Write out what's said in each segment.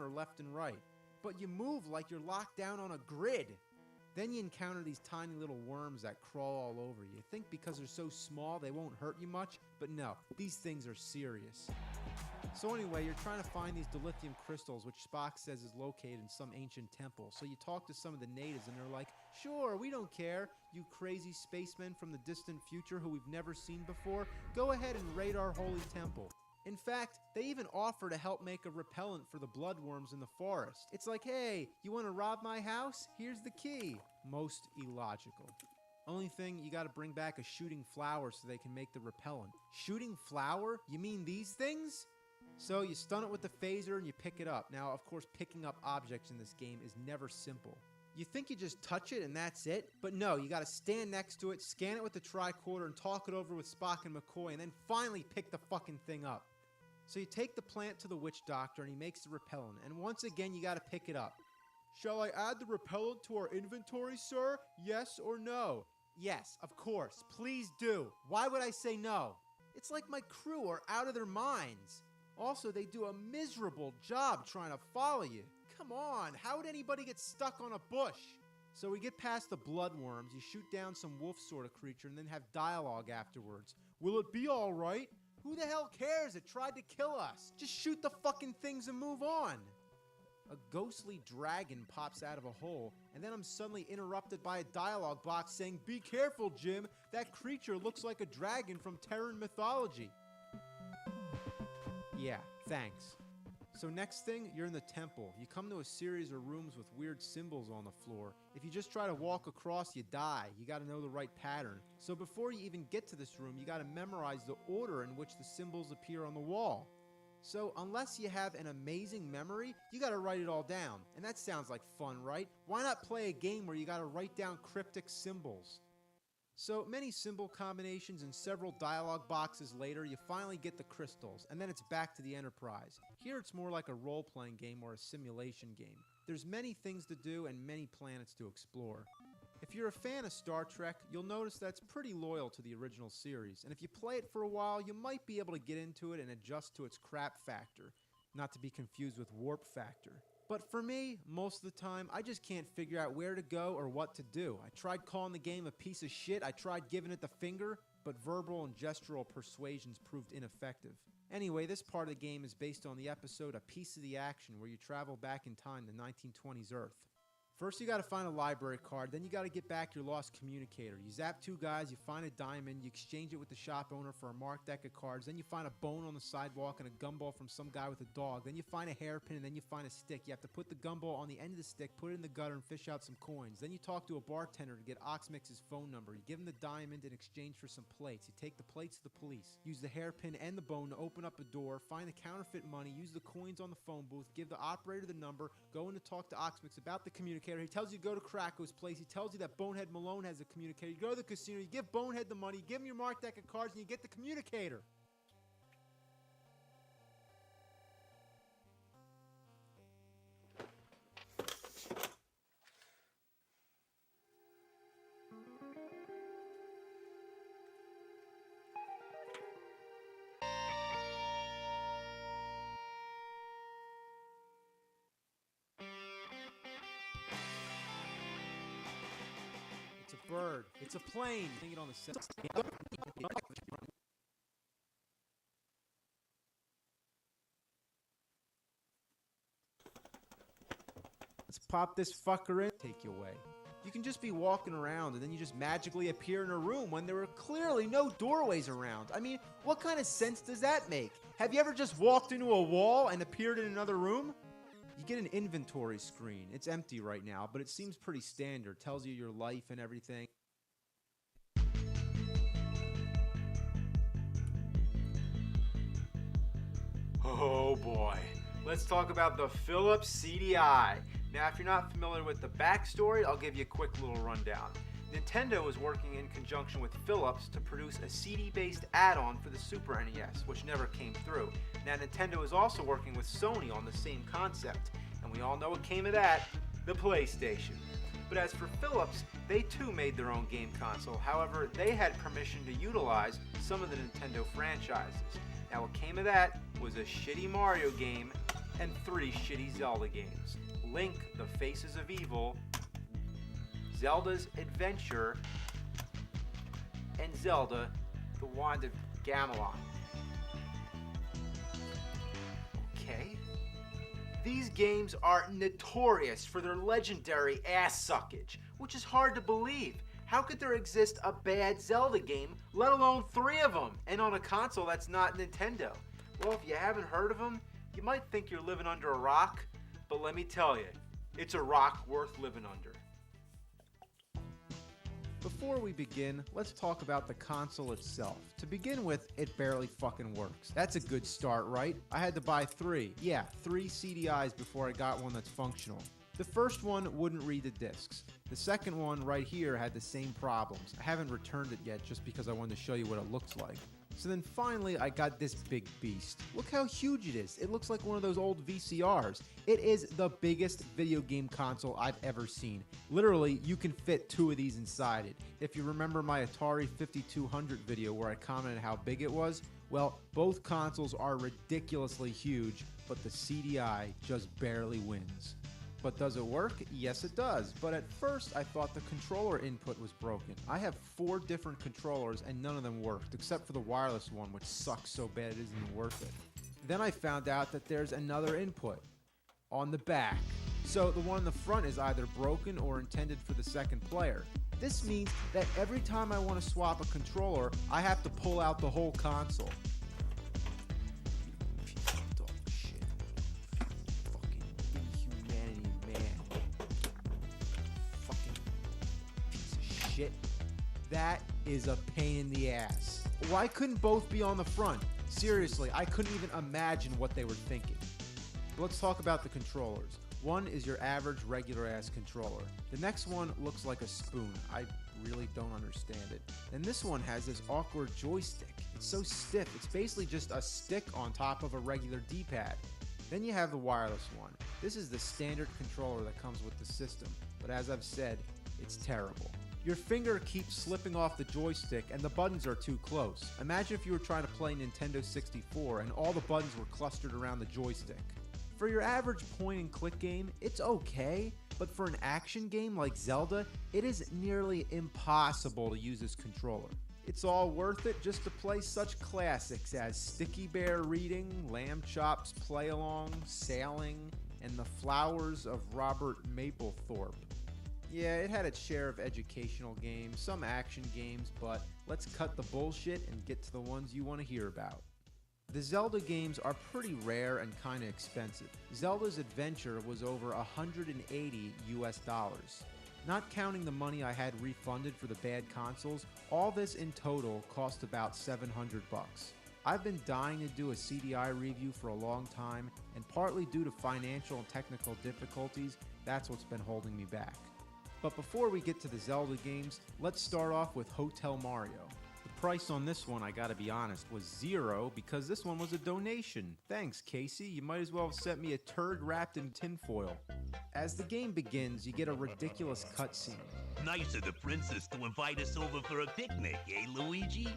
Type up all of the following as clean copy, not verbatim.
left and right. But you move like you're locked down on a grid. Then you encounter these tiny little worms that crawl all over you. You think because they're so small they won't hurt you much, but no, these things are serious. So anyway, you're trying to find these dilithium crystals, which Spock says is located in some ancient temple. So you talk to some of the natives and they're like, sure, we don't care, you crazy spacemen from the distant future who we've never seen before. Go ahead and raid our holy temple. In fact, they even offer to help make a repellent for the bloodworms in the forest. It's like, hey, you want to rob my house? Here's the key. Most illogical. Only thing, you gotta bring back a shooting flower so they can make the repellent. Shooting flower? You mean these things? So you stun it with the phaser and you pick it up. Now, of course, picking up objects in this game is never simple. You think you just touch it and that's it? But no, you gotta stand next to it, scan it with the tricorder, and talk it over with Spock and McCoy, and then finally pick the fucking thing up. So you take the plant to the witch doctor and he makes the repellent, and once again you gotta pick it up. Shall I add the repellent to our inventory, sir? Yes or no? Yes, of course. Please do. Why would I say no? It's like my crew are out of their minds. Also, they do a miserable job trying to follow you. Come on, how would anybody get stuck on a bush? So we get past the bloodworms, you shoot down some wolf sort of creature, and then have dialogue afterwards. Will it be alright? Who the hell cares? It tried to kill us. Just shoot the fucking things and move on. A ghostly dragon pops out of a hole, and then I'm suddenly interrupted by a dialogue box saying, be careful, Jim. That creature looks like a dragon from Terran mythology. Yeah, thanks. So next thing, you're in the temple. You come to a series of rooms with weird symbols on the floor. If you just try to walk across, you die. You gotta know the right pattern. So before you even get to this room, you gotta memorize the order in which the symbols appear on the wall. So unless you have an amazing memory, you gotta write it all down. And that sounds like fun, right? Why not play a game where you gotta write down cryptic symbols? So many symbol combinations and several dialogue boxes later, you finally get the crystals, and then it's back to the Enterprise. Here it's more like a role-playing game or a simulation game. There's many things to do and many planets to explore. If you're a fan of Star Trek, you'll notice that's pretty loyal to the original series, and if you play it for a while, you might be able to get into it and adjust to its crap factor, not to be confused with warp factor. But for me, most of the time, I just can't figure out where to go or what to do. I tried calling the game a piece of shit, I tried giving it the finger, but verbal and gestural persuasions proved ineffective. Anyway, this part of the game is based on the episode A Piece of the Action, where you travel back in time to 1920s Earth. First you gotta find a library card, then you gotta get back your lost communicator. You zap two guys, you find a diamond, you exchange it with the shop owner for a marked deck of cards, then you find a bone on the sidewalk and a gumball from some guy with a dog, then you find a hairpin, and then you find a stick. You have to put the gumball on the end of the stick, put it in the gutter, and fish out some coins. Then you talk to a bartender to get Oxmix's phone number. You give him the diamond in exchange for some plates. You take the plates to the police. Use the hairpin and the bone to open up a door, find the counterfeit money, use the coins on the phone booth, give the operator the number, go in to talk to Oxmix about the communicator. He tells you to go to Krako's place. He tells you that Bonehead Malone has a communicator. You go to the casino, you give Bonehead the money, you give him your marked deck of cards, and you get the communicator. It's a bird. It's a plane. Hang it on the set. Let's pop this fucker in. Take you away. You can just be walking around and then you just magically appear in a room when there are clearly no doorways around. I mean, what kind of sense does that make? Have you ever just walked into a wall and appeared in another room? You get an inventory screen. It's empty right now, but it seems pretty standard. Tells you your life and everything. Oh boy. Let's talk about the Philips CDI. Now, if you're not familiar with the backstory, I'll give you a quick little rundown. Nintendo was working in conjunction with Philips to produce a CD-based add-on for the Super NES, which never came through. Now, Nintendo is also working with Sony on the same concept, and we all know what came of that, the PlayStation. But as for Philips, they too made their own game console. However, they had permission to utilize some of the Nintendo franchises. Now, what came of that was a shitty Mario game and 3 shitty Zelda games. Link, The Faces of Evil, Zelda's Adventure, and Zelda, The Wand of Gamelon. Okay. These games are notorious for their legendary ass suckage, which is hard to believe. How could there exist a bad Zelda game, let alone 3 of them, and on a console that's not Nintendo? Well, if you haven't heard of them, you might think you're living under a rock, but let me tell you, it's a rock worth living under. Before we begin, let's talk about the console itself. To begin with, it barely fucking works. That's a good start, right? I had to buy 3. Yeah, 3 CDIs before I got one that's functional. The first one wouldn't read the discs. The second one right here had the same problems. I haven't returned it yet just because I wanted to show you what it looks like. So then finally I got this big beast. Look how huge it is. It looks like one of those old VCRs. It is the biggest video game console I've ever seen. Literally, you can fit 2 of these inside it. If you remember my Atari 5200 video where I commented how big it was, well, both consoles are ridiculously huge, but the CDI just barely wins. But does it work? Yes, it does. But at first, I thought the controller input was broken. I have 4 different controllers and none of them worked, except for the wireless one, which sucks so bad it isn't even worth it. Then I found out that there's another input on the back. So the one in the front is either broken or intended for the second player. This means that every time I want to swap a controller, I have to pull out the whole console. That is a pain in the ass. Why couldn't both be on the front? Seriously, I couldn't even imagine what they were thinking. But let's talk about the controllers. One is your average regular ass controller. The next one looks like a spoon. I really don't understand it. And this one has this awkward joystick. It's so stiff. It's basically just a stick on top of a regular D-pad. Then you have the wireless one. This is the standard controller that comes with the system. But as I've said, it's terrible. Your finger keeps slipping off the joystick and the buttons are too close. Imagine if you were trying to play Nintendo 64 and all the buttons were clustered around the joystick. For your average point and click game, it's okay, but for an action game like Zelda, it is nearly impossible to use this controller. It's all worth it just to play such classics as Sticky Bear Reading, Lamb Chop's Play Along, Sailing, and The Flowers of Robert Mapplethorpe. Yeah, it had its share of educational games, some action games, but let's cut the bullshit and get to the ones you want to hear about. The Zelda games are pretty rare and kinda expensive. Zelda's Adventure was over $180 US. Not counting the money I had refunded for the bad consoles, all this in total cost about $700 bucks. I've been dying to do a CDI review for a long time, and partly due to financial and technical difficulties, that's what's been holding me back. But before we get to the Zelda games, let's start off with Hotel Mario. The price on this one, I gotta be honest, was $0 because this one was a donation. Thanks, Casey. You might as well have sent me a turd wrapped in tinfoil. As the game begins, you get a ridiculous cutscene. Nice of the princess to invite us over for a picnic, eh, Luigi?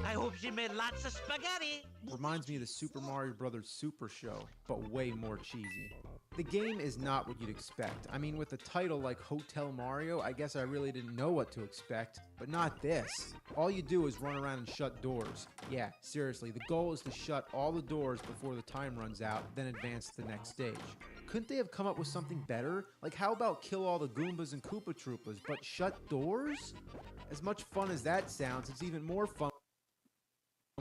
I hope she made lots of spaghetti. Reminds me of the Super Mario Bros. Super Show, but way more cheesy. The game is not what you'd expect. I mean, with a title like Hotel Mario, I guess I really didn't know what to expect, but not this. All you do is run around and shut doors. Yeah, seriously, the goal is to shut all the doors before the time runs out, then advance to the next stage. Couldn't they have come up with something better? Like, how about kill all the Goombas and Koopa Troopas, but shut doors? As much fun as that sounds, it's even more fun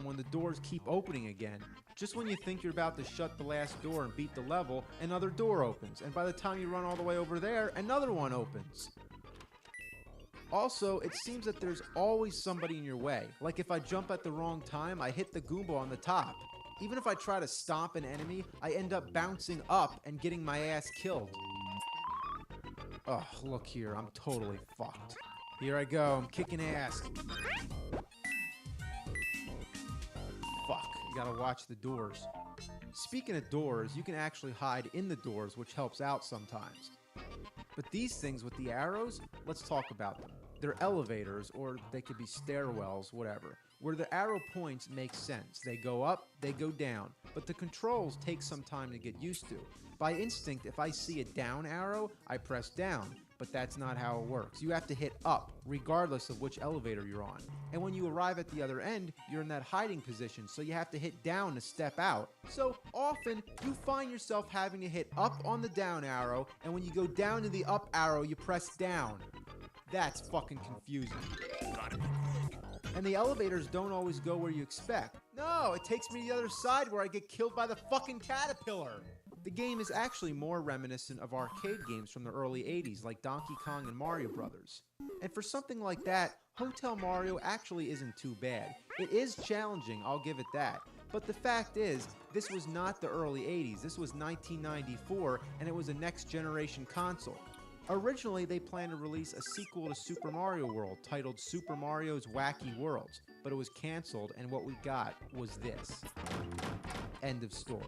when the doors keep opening again. Just when you think you're about to shut the last door and beat the level, another door opens, and by the time you run all the way over there, another one opens. Also, it seems that there's always somebody in your way. Like if I jump at the wrong time, I hit the Goomba on the top. Even if I try to stomp an enemy, I end up bouncing up and getting my ass killed. Ugh, look here, I'm totally fucked. Here I go, I'm kicking ass. Fuck, you gotta watch the doors. Speaking of doors, you can actually hide in the doors, which helps out sometimes. But these things with the arrows, let's talk about them. They're elevators, or they could be stairwells, whatever. Where the arrow points make sense. They go up, they go down, but the controls take some time to get used to. By instinct, if I see a down arrow, I press down, but that's not how it works. You have to hit up, regardless of which elevator you're on. And when you arrive at the other end, you're in that hiding position, so you have to hit down to step out. So often, you find yourself having to hit up on the down arrow, and when you go down to the up arrow, you press down. That's fucking confusing. And the elevators don't always go where you expect. No, it takes me to the other side where I get killed by the fucking caterpillar. The game is actually more reminiscent of arcade games from the early 80s like Donkey Kong and Mario Brothers. And for something like that, Hotel Mario actually isn't too bad. It is challenging, I'll give it that. But the fact is, this was not the early 80s, this was 1994, and it was a next generation console. Originally, they planned to release a sequel to Super Mario World titled Super Mario's Wacky Worlds, but it was canceled, and what we got was this. End of story.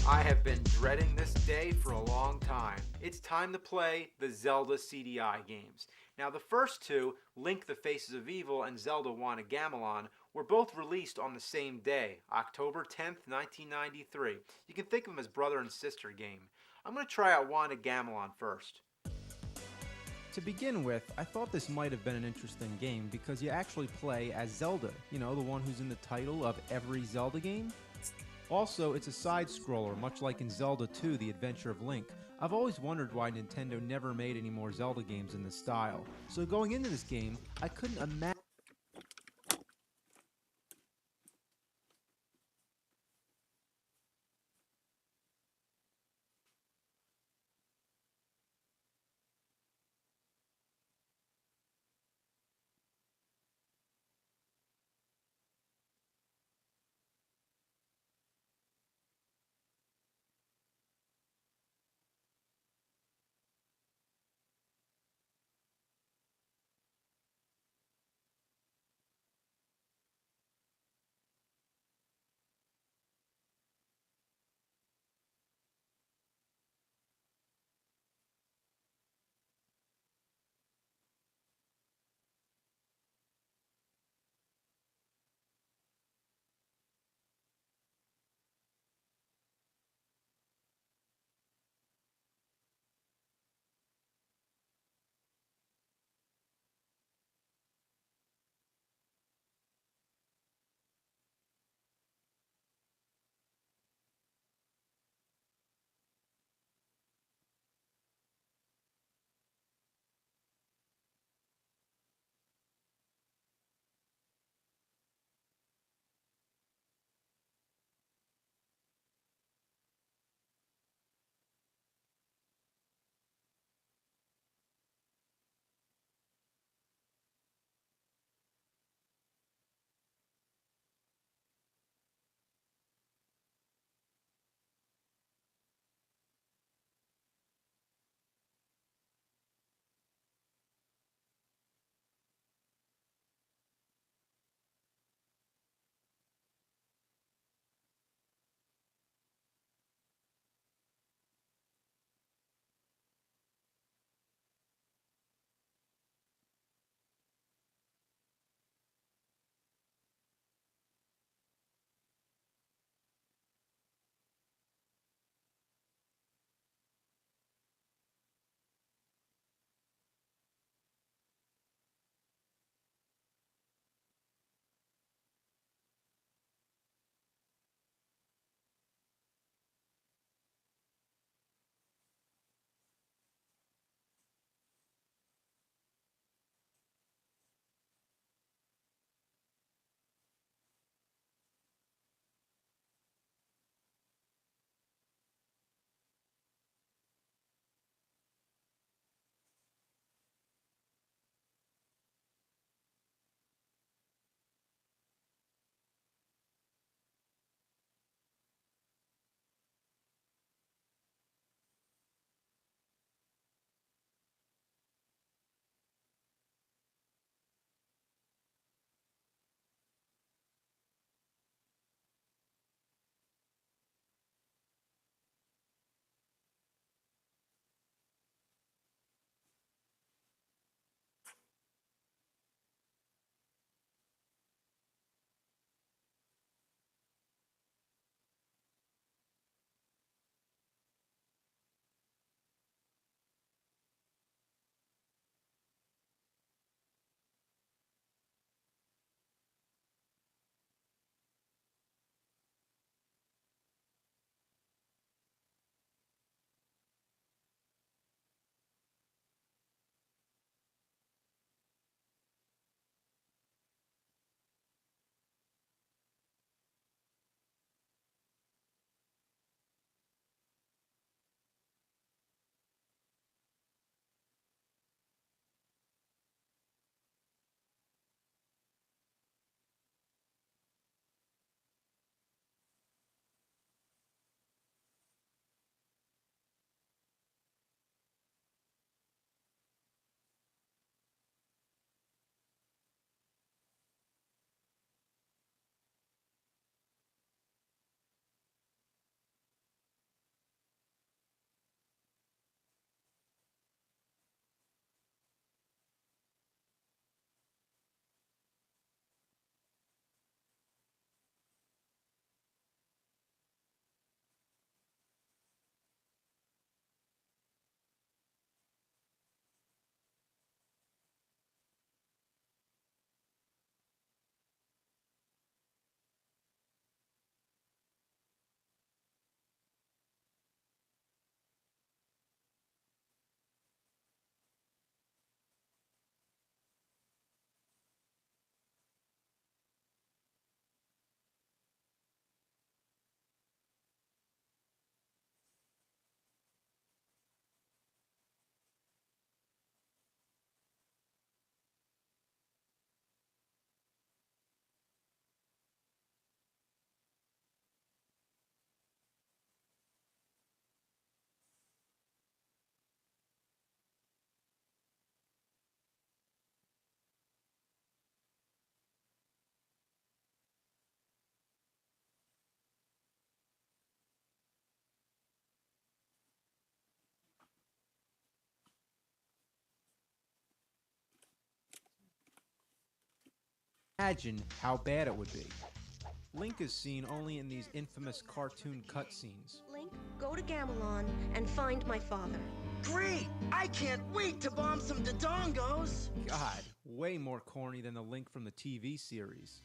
I have been dreading this day for a long time. It's time to play the Zelda CDI games. Now the first two, Link the Faces of Evil and Zelda Wand of Gamelon, were both released on the same day, October 10th, 1993. You can think of them as brother and sister game. I'm going to try out Wand of Gamelon first. To begin with, I thought this might have been an interesting game because you actually play as Zelda, you know, the one who's in the title of every Zelda game. Also, it's a side-scroller, much like in Zelda 2, The Adventure of Link. I've always wondered why Nintendo never made any more Zelda games in this style. So going into this game, I couldn't imagine imagine how bad it would be. Link is seen only in these infamous cartoon cutscenes. Link, go to Gamelon and find my father. Great! I can't wait to bomb some dodongos! God, way more corny than the Link from the TV series.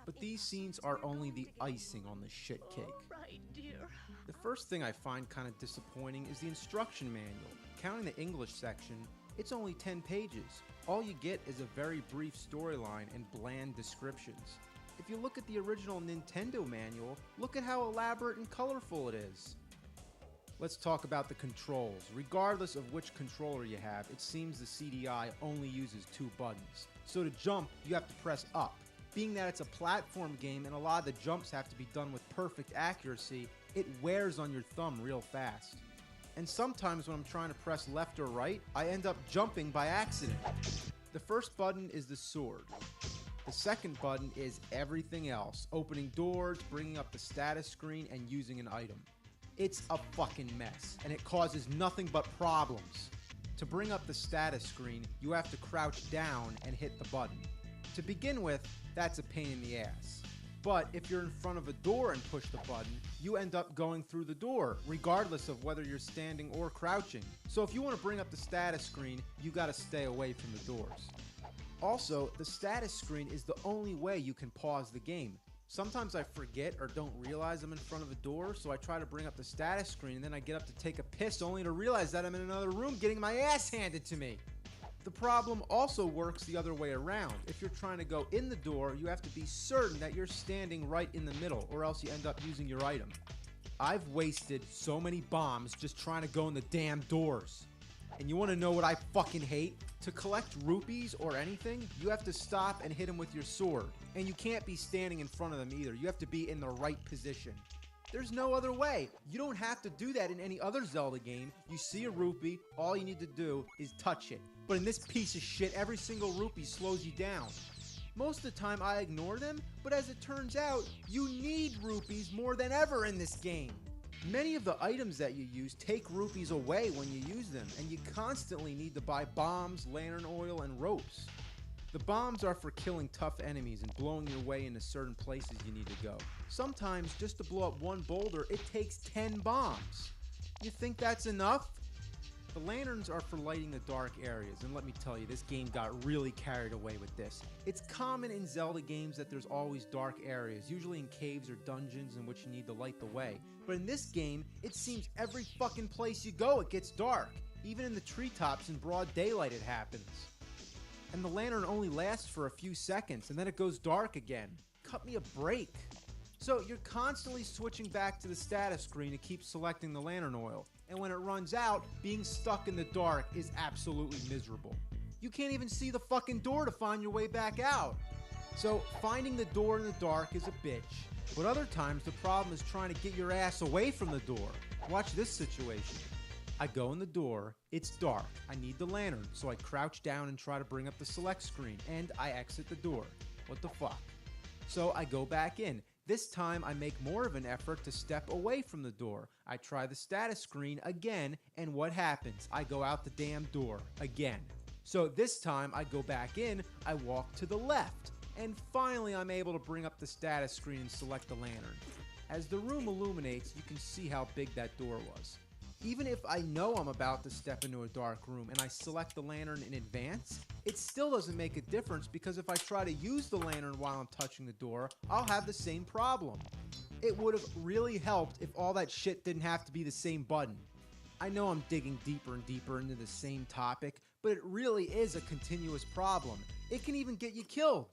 But these scenes are only the icing on the shit cake. All right, dear. The first thing I find kind of disappointing is the instruction manual. Counting the English section, it's only 10 pages. All you get is a very brief storyline and bland descriptions. If you look at the original Nintendo manual, look at how elaborate and colorful it is. Let's talk about the controls. Regardless of which controller you have, it seems the CDI only uses 2 buttons. So to jump, you have to press up. Being that it's a platform game and a lot of the jumps have to be done with perfect accuracy, it wears on your thumb real fast. And sometimes when I'm trying to press left or right, I end up jumping by accident. The first button is the sword. The second button is everything else, opening doors, bringing up the status screen, and using an item. It's a fucking mess, and it causes nothing but problems. To bring up the status screen, you have to crouch down and hit the button. To begin with, that's a pain in the ass. But if you're in front of a door and push the button, you end up going through the door, regardless of whether you're standing or crouching. So if you want to bring up the status screen, you gotta stay away from the doors. Also, the status screen is the only way you can pause the game. Sometimes I forget or don't realize I'm in front of a door, so I try to bring up the status screen and then I get up to take a piss only to realize that I'm in another room getting my ass handed to me. The problem also works the other way around. If you're trying to go in the door, you have to be certain that you're standing right in the middle, or else you end up using your item. I've wasted so many bombs just trying to go in the damn doors. And you want to know what I fucking hate? To collect rupees or anything, you have to stop and hit them with your sword. And you can't be standing in front of them either. You have to be in the right position. There's no other way. You don't have to do that in any other Zelda game. You see a rupee, all you need to do is touch it. But in this piece of shit, every single rupee slows you down. Most of the time I ignore them, but as it turns out, you need rupees more than ever in this game. Many of the items that you use take rupees away when you use them, and you constantly need to buy bombs, lantern oil, and ropes. The bombs are for killing tough enemies and blowing your way into certain places you need to go. Sometimes, just to blow up one boulder, it takes 10 bombs. You think that's enough? The lanterns are for lighting the dark areas, and let me tell you, this game got really carried away with this. It's common in Zelda games that there's always dark areas, usually in caves or dungeons in which you need to light the way. But in this game, it seems every fucking place you go it gets dark. Even in the treetops in broad daylight it happens. And the lantern only lasts for a few seconds, and then it goes dark again. Cut me a break. So you're constantly switching back to the status screen to keep selecting the lantern oil. And when it runs out, being stuck in the dark is absolutely miserable. You can't even see the fucking door to find your way back out. So finding the door in the dark is a bitch. But other times the problem is trying to get your ass away from the door. Watch this situation. I go in the door, it's dark, I need the lantern, so I crouch down and try to bring up the select screen, and I exit the door. What the fuck? So I go back in. This time I make more of an effort to step away from the door. I try the status screen again, and what happens? I go out the damn door again. So this time I go back in, I walk to the left, and finally I'm able to bring up the status screen and select the lantern. As the room illuminates, you can see how big that door was. Even if I know I'm about to step into a dark room and I select the lantern in advance, it still doesn't make a difference because if I try to use the lantern while I'm touching the door, I'll have the same problem. It would have really helped if all that shit didn't have to be the same button. I know I'm digging deeper and deeper into the same topic, but it really is a continuous problem. It can even get you killed.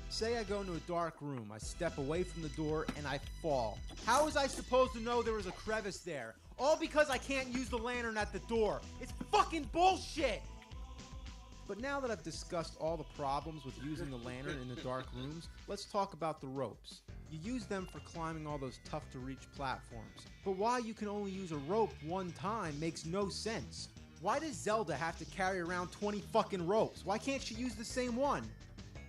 Say I go into a dark room, I step away from the door, and I fall. How was I supposed to know there was a crevice there? All because I can't use the lantern at the door. It's fucking bullshit! But now that I've discussed all the problems with using the lantern in the dark rooms, let's talk about the ropes. You use them for climbing all those tough-to-reach platforms. But why you can only use a rope one time makes no sense. Why does Zelda have to carry around 20 fucking ropes? Why can't she use the same one?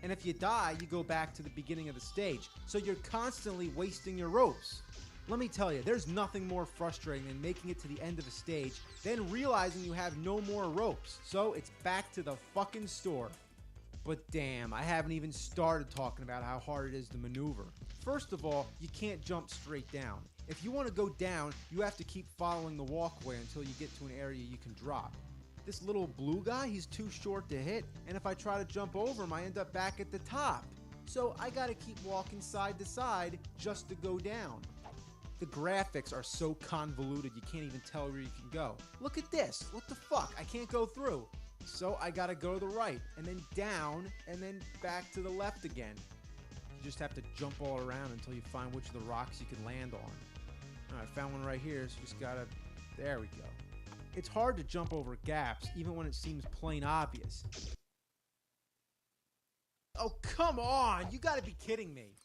And if you die, you go back to the beginning of the stage, so you're constantly wasting your ropes. Let me tell you, there's nothing more frustrating than making it to the end of a stage, then realizing you have no more ropes, so it's back to the fucking store. But damn, I haven't even started talking about how hard it is to maneuver. First of all, you can't jump straight down. If you want to go down, you have to keep following the walkway until you get to an area you can drop. This little blue guy, he's too short to hit, and if I try to jump over him, I end up back at the top. So I gotta keep walking side to side just to go down. The graphics are so convoluted you can't even tell where you can go. Look at this, what the fuck, I can't go through. So I gotta go to the right, and then down, and then back to the left again. You just have to jump all around until you find which of the rocks you can land on. Alright, I found one right here, so just gotta... There we go. It's hard to jump over gaps, even when it seems plain obvious. Oh, come on! You gotta be kidding me!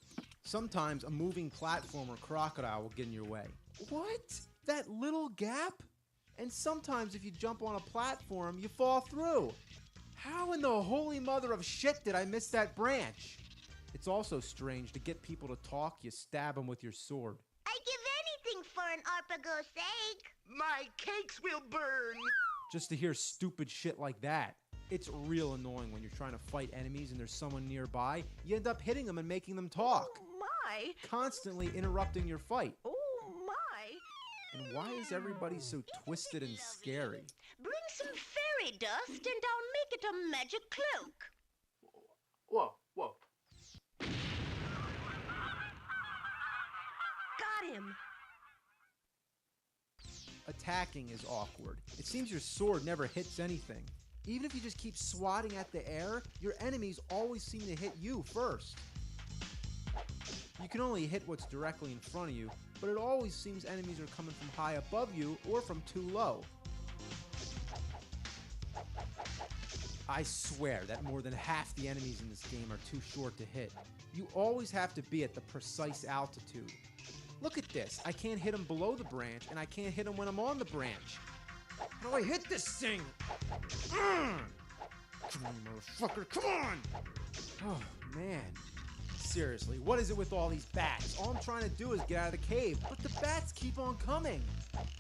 Sometimes a moving platform or crocodile will get in your way. What? That little gap? And sometimes if you jump on a platform, you fall through. How in the holy mother of shit did I miss that branch? It's also strange to get people to talk, you stab them with your sword. I give anything for an Arpago's sake. My cakes will burn. Just to hear stupid shit like that. It's real annoying when you're trying to fight enemies and there's someone nearby. You end up hitting them and making them talk. Oh, my. Constantly interrupting your fight. Oh, my. And why is everybody so twisted and scary? Bring some fairy dust and I'll make it a magic cloak. Whoa, whoa. Got him. Attacking is awkward. It seems your sword never hits anything. Even if you just keep swatting at the air, your enemies always seem to hit you first. You can only hit what's directly in front of you, but it always seems enemies are coming from high above you or from too low. I swear that more than half the enemies in this game are too short to hit. You always have to be at the precise altitude. Look at this, I can't hit him below the branch, and I can't hit him when I'm on the branch. How do I hit this thing? Come on, motherfucker, come on! Oh, man. Seriously, what is it with all these bats? All I'm trying to do is get out of the cave, but the bats keep on coming.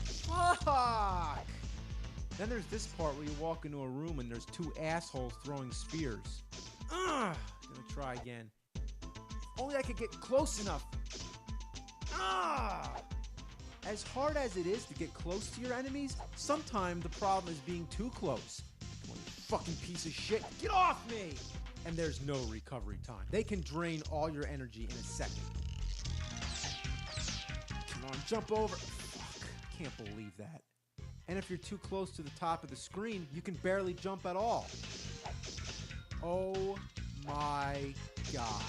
Fuck! Then there's this part where you walk into a room and there's two assholes throwing spears. Gonna try again. If only I could get close enough. As hard as it is to get close to your enemies, sometimes the problem is being too close. One fucking piece of shit, get off me! And there's no recovery time. They can drain all your energy in a second. Come on, jump over. Fuck, can't believe that. And if you're too close to the top of the screen, you can barely jump at all. Oh my god.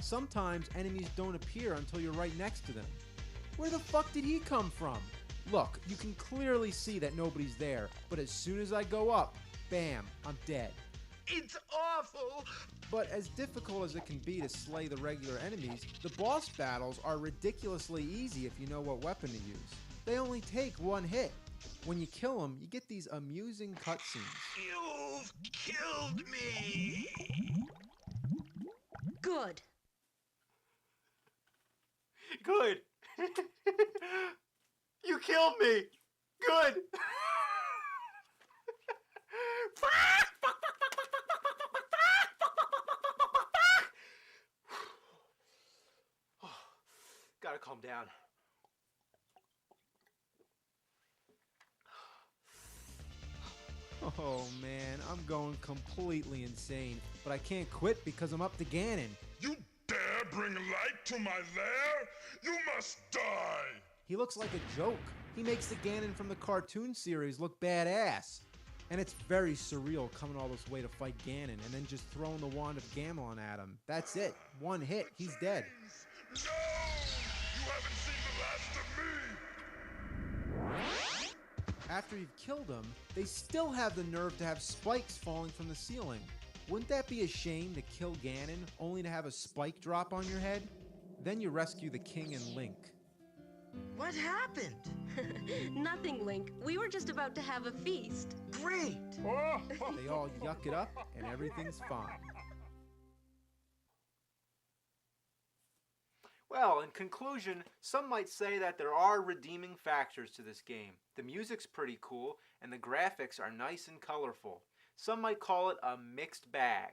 Sometimes enemies don't appear until you're right next to them. Where the fuck did he come from? Look, you can clearly see that nobody's there, but as soon as I go up, bam, I'm dead. It's awful. But as difficult as it can be to slay the regular enemies, the boss battles are ridiculously easy if you know what weapon to use. They only take one hit. When you kill them, you get these amusing cutscenes. You've killed me. Good. Good. You killed me. Good. Gotta calm down. Oh man, I'm going completely insane, but I can't quit because I'm up to Ganon. You dare bring light to my lair? You must die! He looks like a joke. He makes the Ganon from the cartoon series look badass. And it's very surreal coming all this way to fight Ganon and then just throwing the wand of Gamelon at him. That's it. One hit, he's dead. No! You haven't seen the last of me! After you've killed him, they still have the nerve to have spikes falling from the ceiling. Wouldn't that be a shame to kill Ganon only to have a spike drop on your head? Then you rescue the king and Link. What happened? Nothing, Link. We were just about to have a feast. Great. They all yuck it up and everything's fine. Well, in conclusion, some might say that there are redeeming factors to this game. The music's pretty cool, and the graphics are nice and colorful. Some might call it a mixed bag.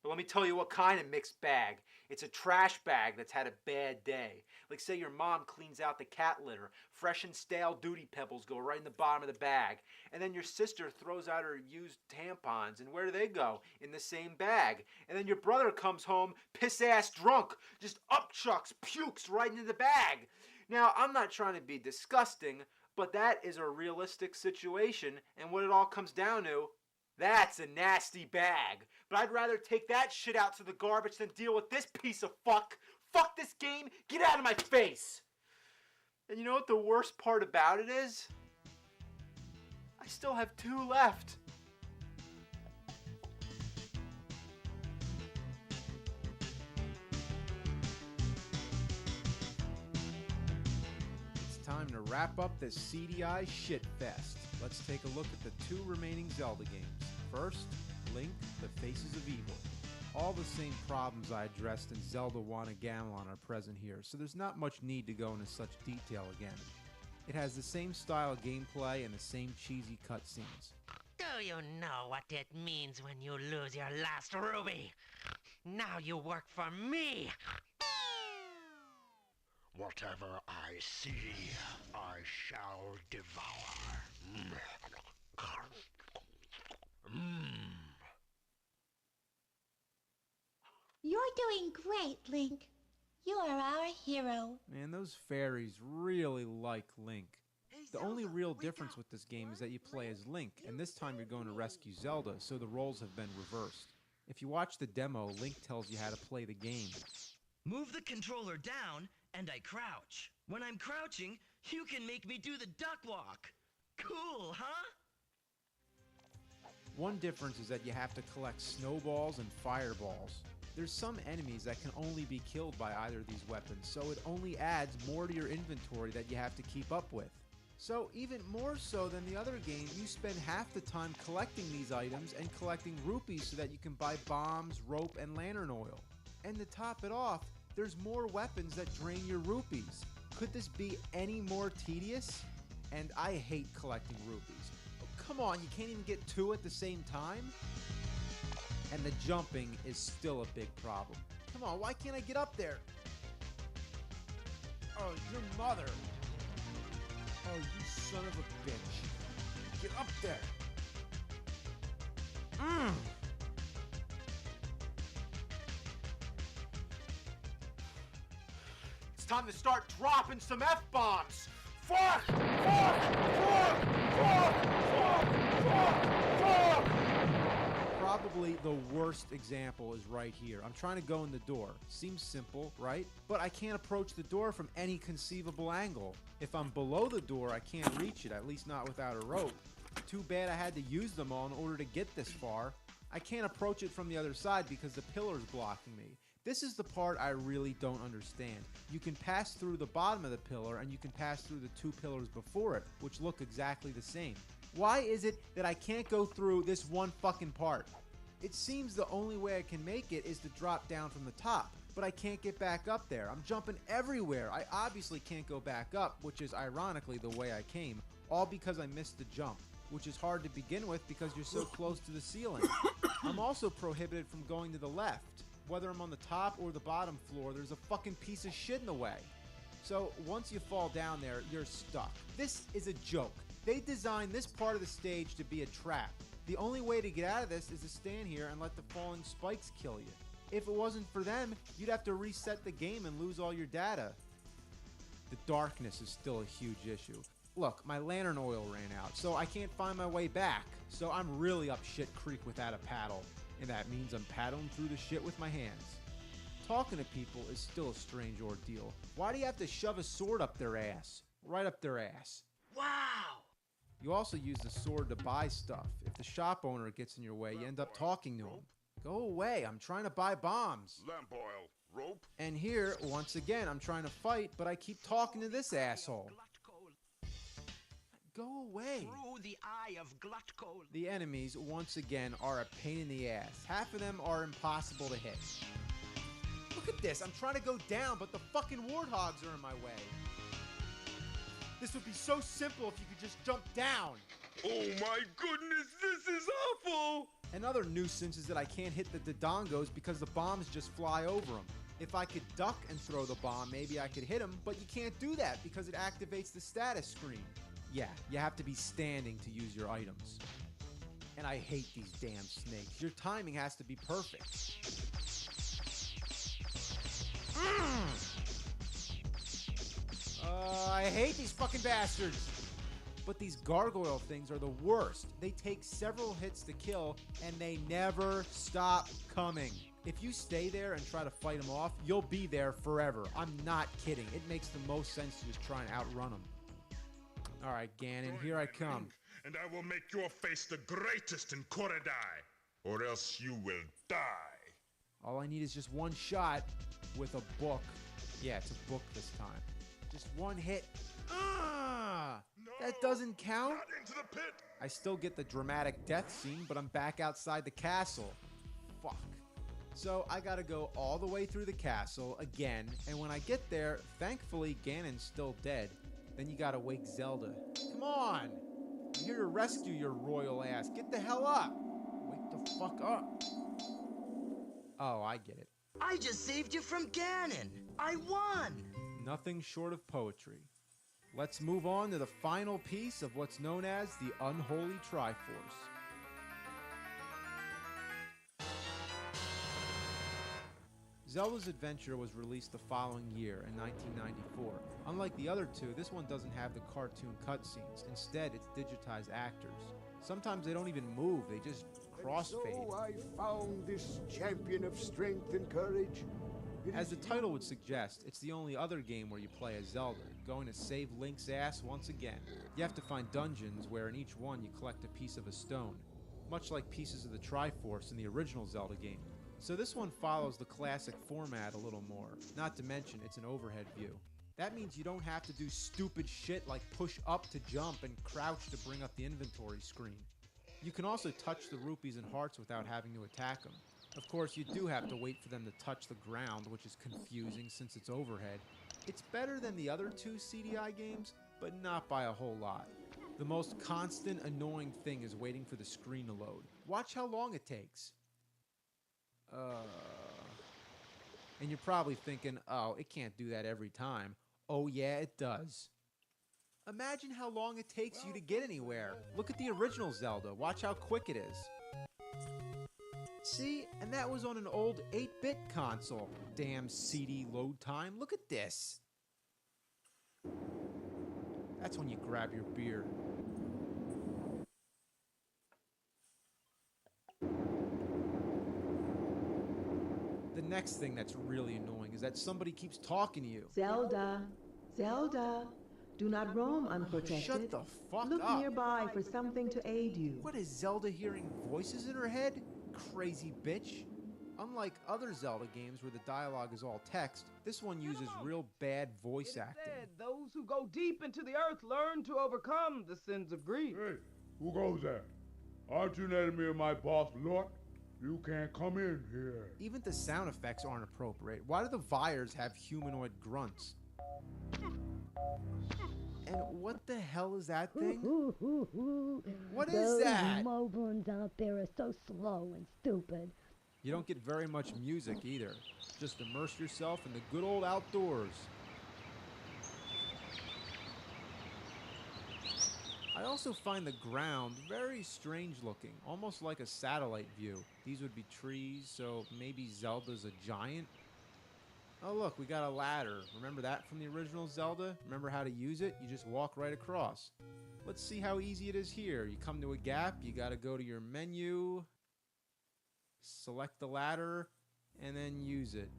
But let me tell you what kind of mixed bag. It's a trash bag that's had a bad day. Like say your mom cleans out the cat litter. Fresh and stale duty pebbles go right in the bottom of the bag. And then your sister throws out her used tampons. And where do they go? In the same bag. And then your brother comes home piss-ass drunk. Just upchucks, pukes right into the bag. Now, I'm not trying to be disgusting, but that is a realistic situation. And what it all comes down to, that's a nasty bag. But I'd rather take that shit out to the garbage than deal with this piece of fuck. Fuck this game. Get out of my face. And you know what the worst part about it is? I still have 2 left. It's time to wrap up this CDI shitfest. Let's take a look at the 2 remaining Zelda games. First, Link, The Faces of Evil. All the same problems I addressed in Zelda Wanna Gamelon are present here, so there's not much need to go into such detail again. It has the same style of gameplay and the same cheesy cutscenes. Do you know what it means when you lose your last ruby? Now you work for me! Whatever I see, I shall devour. You're doing great, Link. You are our hero. Man, those fairies really like Link. The only real difference with this game is that you play as Link, and this time you're going to rescue Zelda, so the roles have been reversed. If you watch the demo, Link tells you how to play the game. Move the controller down, and I crouch. When I'm crouching, you can make me do the duck walk. Cool, huh? One difference is that you have to collect snowballs and fireballs. There's some enemies that can only be killed by either of these weapons, so it only adds more to your inventory that you have to keep up with. So even more so than the other game, you spend half the time collecting these items and collecting rupees so that you can buy bombs, rope, and lantern oil. And to top it off, there's more weapons that drain your rupees. Could this be any more tedious? And I hate collecting rupees. Oh, come on, you can't even get 2 at the same time? And the jumping is still a big problem. Come on, why can't I get up there? Oh, your mother. Oh, you son of a bitch. Get up there. It's time to start dropping some F-bombs. Fuck! Fuck! Fuck! Fuck! Fuck! Fuck! Fuck! Probably the worst example is right here. I'm trying to go in the door. Seems simple, right? But I can't approach the door from any conceivable angle. If I'm below the door, I can't reach it, at least not without a rope. Too bad I had to use them all in order to get this far. I can't approach it from the other side because the pillar's blocking me. This is the part I really don't understand. You can pass through the bottom of the pillar and you can pass through the 2 pillars before it, which look exactly the same. Why is it that I can't go through this one fucking part? It seems the only way I can make it is to drop down from the top, but I can't get back up there. I'm jumping everywhere. I obviously can't go back up, which is ironically the way I came, all because I missed the jump, which is hard to begin with because you're so close to the ceiling. I'm also prohibited from going to the left. Whether I'm on the top or the bottom floor, there's a fucking piece of shit in the way. So once you fall down there, you're stuck. This is a joke. They designed this part of the stage to be a trap. The only way to get out of this is to stand here and let the falling spikes kill you. If it wasn't for them, you'd have to reset the game and lose all your data. The darkness is still a huge issue. Look, my lantern oil ran out, so I can't find my way back. So I'm really up shit creek without a paddle, and that means I'm paddling through the shit with my hands. Talking to people is still a strange ordeal. Why do you have to shove a sword up their ass? Right up their ass. Wow! You also use the sword to buy stuff. If the shop owner gets in your way, you end up talking to him. Go away, I'm trying to buy bombs. Lamp oil, rope. And here, once again, I'm trying to fight, but I keep talking to this asshole. Go away. Through the eye of Glutcoal. The enemies, once again, are a pain in the ass. Half of them are impossible to hit. Look at this, I'm trying to go down, but the fucking warthogs are in my way. This would be so simple if you could just jump down. Oh my goodness, this is awful! Another nuisance is that I can't hit the dodongos because the bombs just fly over them. If I could duck and throw the bomb, maybe I could hit him, but you can't do that because it activates the status screen. Yeah, you have to be standing to use your items. And I hate these damn snakes. Your timing has to be perfect. I hate these fucking bastards. But these gargoyle things are the worst. They take several hits to kill, and they never stop coming. If you stay there and try to fight them off, you'll be there forever. I'm not kidding. It makes the most sense to just try and outrun them. All right, Ganon, here I come. And I will make your face the greatest in Korodai, or else you will die. All I need is just one shot with a book. Yeah, it's a book this time. Just one hit. That doesn't count. Not into the pit. I still get the dramatic death scene, but I'm back outside the castle. Fuck. So I gotta go all the way through the castle again, and when I get there, thankfully Ganon's still dead. Then you gotta wake Zelda. Come on! I'm here to rescue your royal ass. Get the hell up! Wake the fuck up. Oh, I get it. I just saved you from Ganon. I won. Nothing short of poetry. Let's move on to the final piece of what's known as the Unholy Triforce. Zelda's Adventure was released the following year in 1994. Unlike the other two, this one doesn't have the cartoon cutscenes. Instead, it's digitized actors. Sometimes they don't even move, they just crossfade. So I found this champion of strength and courage. As the title would suggest, it's the only other game where you play as Zelda, going to save Link's ass once again. You have to find dungeons where in each one you collect a piece of a stone, much like pieces of the Triforce in the original Zelda game. So this one follows the classic format a little more, not to mention it's an overhead view. That means you don't have to do stupid shit like push up to jump and crouch to bring up the inventory screen. You can also touch the rupees and hearts without having to attack them. Of course, you do have to wait for them to touch the ground, which is confusing since it's overhead. It's better than the other two CDI games, but not by a whole lot. The most constant annoying thing is waiting for the screen to load. Watch how long it takes. And you're probably thinking, oh, it can't do that every time. Oh yeah, it does. Imagine how long it takes you to get anywhere. Look at the original Zelda. Watch how quick it is. See? And that was on an old 8-bit console. Damn CD load time. Look at this. That's when you grab your beer. The next thing that's really annoying is that somebody keeps talking to you. Zelda, Zelda, do not roam unprotected. Shut the fuck Look up. nearby for something to aid you. What is Zelda hearing voices in her head? Crazy bitch. Unlike other Zelda games where the dialogue is all text, this one uses real bad voice acting. Those who go deep into the earth learn to overcome the sins of greed. Hey, who goes there? Aren't you letting me and my boss look? You can't come in here. Even the sound effects aren't appropriate. Why do the Vyres have humanoid grunts? And what the hell is that thing? What is that? Those mobrons out there are so slow and stupid. You don't get very much music either. Just immerse yourself in the good old outdoors. I also find the ground very strange looking, almost like a satellite view. These would be trees, so maybe Zelda's a giant? Oh look, we got a ladder. Remember that from the original Zelda? Remember how to use it? You just walk right across. Let's see how easy it is here. You come to a gap, you gotta go to your menu, select the ladder, and then use it.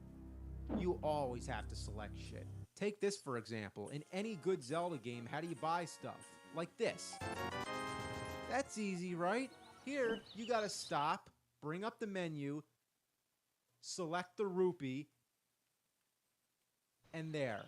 You always have to select shit. Take this for example. In any good Zelda game, how do you buy stuff? Like this. That's easy, right? Here, you gotta stop, bring up the menu, select the rupee, and there.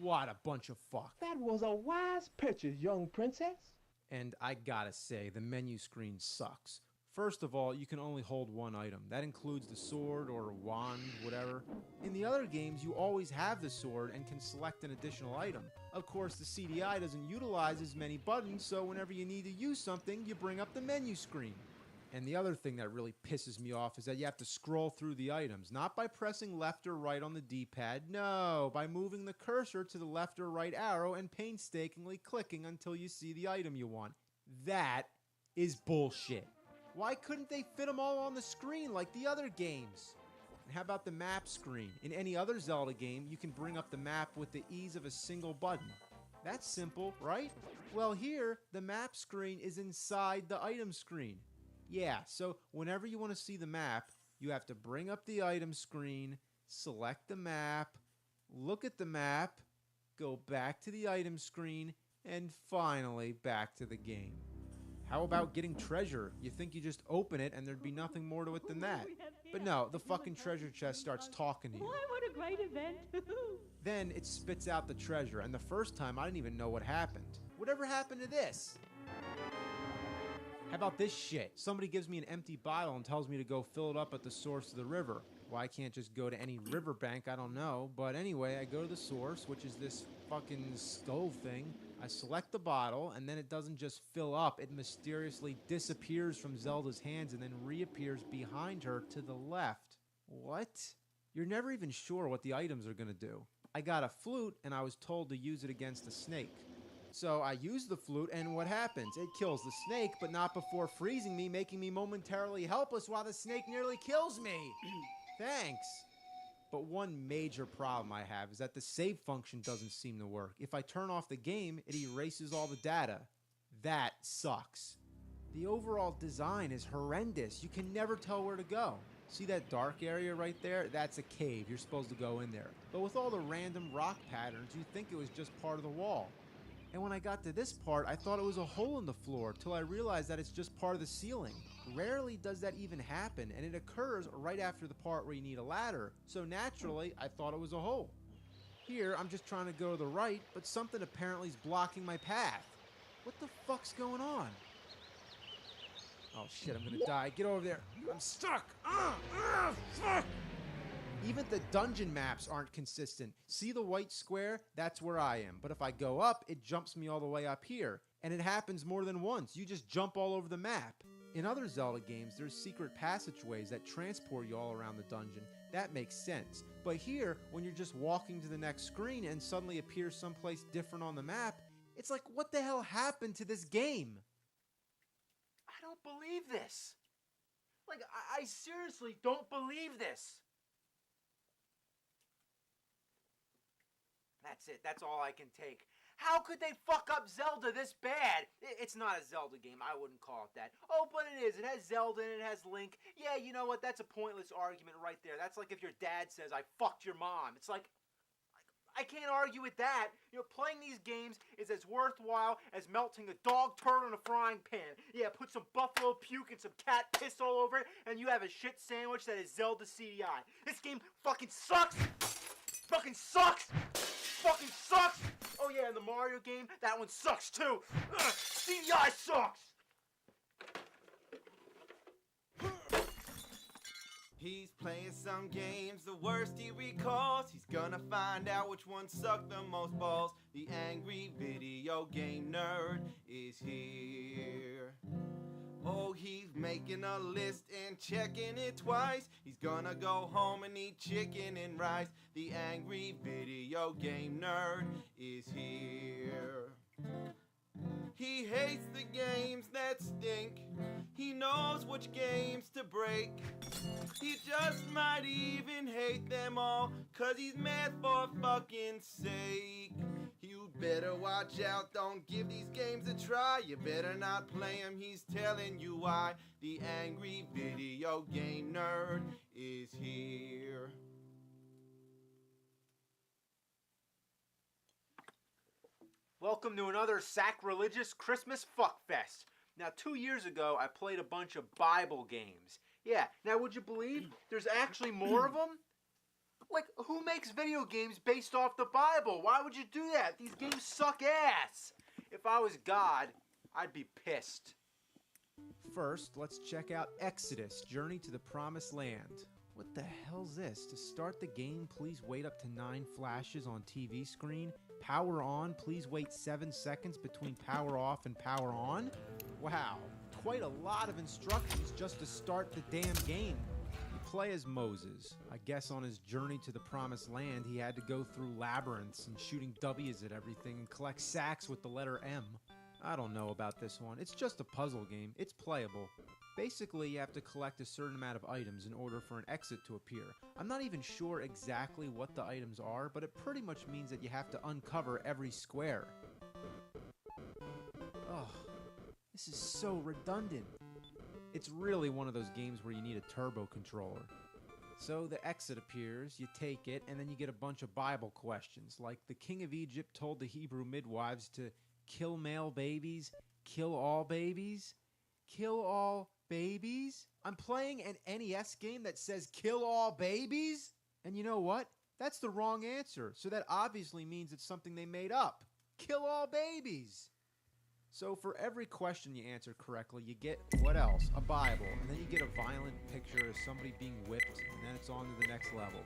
What a bunch of fuck. That was a wise purchase, young princess. And I gotta say, the menu screen sucks. First of all, you can only hold one item. That includes the sword or wand, whatever. In the other games, you always have the sword and can select an additional item. Of course, the CDI doesn't utilize as many buttons, so whenever you need to use something, you bring up the menu screen. And the other thing that really pisses me off is that you have to scroll through the items, not by pressing left or right on the D-pad, no, by moving the cursor to the left or right arrow and painstakingly clicking until you see the item you want. That is bullshit. Why couldn't they fit them all on the screen like the other games? And how about the map screen? In any other Zelda game, you can bring up the map with the ease of a single button. That's simple, right? Well, here, the map screen is inside the item screen. Yeah, so whenever you want to see the map, you have to bring up the item screen, select the map, look at the map, go back to the item screen, and finally back to the game. How about getting treasure? You think you just open it and there'd be nothing more to it than that. But no, the fucking treasure chest starts talking to you. Why, what a great event. Then it spits out the treasure, and the first time I didn't even know what happened. Whatever happened to this? How about this shit? Somebody gives me an empty bottle and tells me to go fill it up at the source of the river. Why I can't just go to any riverbank, I don't know. But anyway, I go to the source, which is this fucking stove thing. I select the bottle, and then it doesn't just fill up. It mysteriously disappears from Zelda's hands and then reappears behind her to the left. What? You're never even sure what the items are gonna do. I got a flute, and I was told to use it against a snake. So I use the flute, and what happens? It kills the snake, but not before freezing me, making me momentarily helpless while the snake nearly kills me. Thanks. But one major problem I have is that the save function doesn't seem to work. If I turn off the game, it erases all the data. That sucks. The overall design is horrendous. You can never tell where to go. See that dark area right there? That's a cave. You're supposed to go in there. But with all the random rock patterns, you'd think it was just part of the wall. And when I got to this part, I thought it was a hole in the floor, till I realized that it's just part of the ceiling. Rarely does that even happen, and it occurs right after the part where you need a ladder, so naturally, I thought it was a hole. Here, I'm just trying to go to the right, but something apparently is blocking my path. What the fuck's going on? Oh shit, I'm gonna die. Get over there. I'm stuck! Fuck! Even the dungeon maps aren't consistent. See the white square? That's where I am. But if I go up, it jumps me all the way up here. And it happens more than once. You just jump all over the map. In other Zelda games, there's secret passageways that transport you all around the dungeon. That makes sense. But here, when you're just walking to the next screen and suddenly appears someplace different on the map, it's like, what the hell happened to this game? I don't believe this. Like, I seriously don't believe this. That's it. That's all I can take. How could they fuck up Zelda this bad? It's not a Zelda game. I wouldn't call it that. Oh, but it is. It has Zelda and it has Link. Yeah, you know what? That's a pointless argument right there. That's like if your dad says, I fucked your mom. It's like, I can't argue with that. You know, playing these games is as worthwhile as melting a dog turd in a frying pan. Yeah, put some buffalo puke and some cat piss all over it, and you have a shit sandwich that is Zelda CDI. This game fucking sucks! Fucking sucks! Fucking sucks! Oh yeah, and the Mario game, that one sucks too! Ugh, CDI sucks! He's playing some games, the worst he recalls. He's gonna find out which one sucked the most balls. The angry video game nerd is here. Oh, he's making a list and checking it twice. He's gonna go home and eat chicken and rice. The angry video game nerd is here. He hates the games that stink. He knows which games to break. He just might even hate them all, 'cause he's mad for fucking sake. You better watch out, don't give these games a try. You better not play them, he's telling you why. The angry video game nerd is here. Welcome to another sacrilegious Christmas fuckfest. Now, 2 years ago, I played a bunch of Bible games. Yeah, now would you believe there's actually more of them? Like, who makes video games based off the Bible? Why would you do that? These games suck ass. If I was God, I'd be pissed. First, let's check out Exodus, Journey to the Promised Land. What the hell's this? To start the game, please wait up to 9 flashes on TV screen. Power on, please wait 7 seconds between power off and power on. Wow, quite a lot of instructions just to start the damn game. You play as Moses. I guess on his journey to the Promised Land, he had to go through labyrinths and shooting W's at everything and collect sacks with the letter M. I don't know about this one. It's just a puzzle game. It's playable. Basically, you have to collect a certain amount of items in order for an exit to appear. I'm not even sure exactly what the items are, but it pretty much means that you have to uncover every square. Oh, this is so redundant. It's really one of those games where you need a turbo controller. So the exit appears, you take it, and then you get a bunch of Bible questions, like the king of Egypt told the Hebrew midwives to kill male babies, kill all babies, kill all babies? I'm playing an NES game that says kill all babies? And you know what? That's the wrong answer. So that obviously means it's something they made up. Kill all babies. So for every question you answer correctly, you get, what else? A Bible. And then you get a violent picture of somebody being whipped. And then it's on to the next level.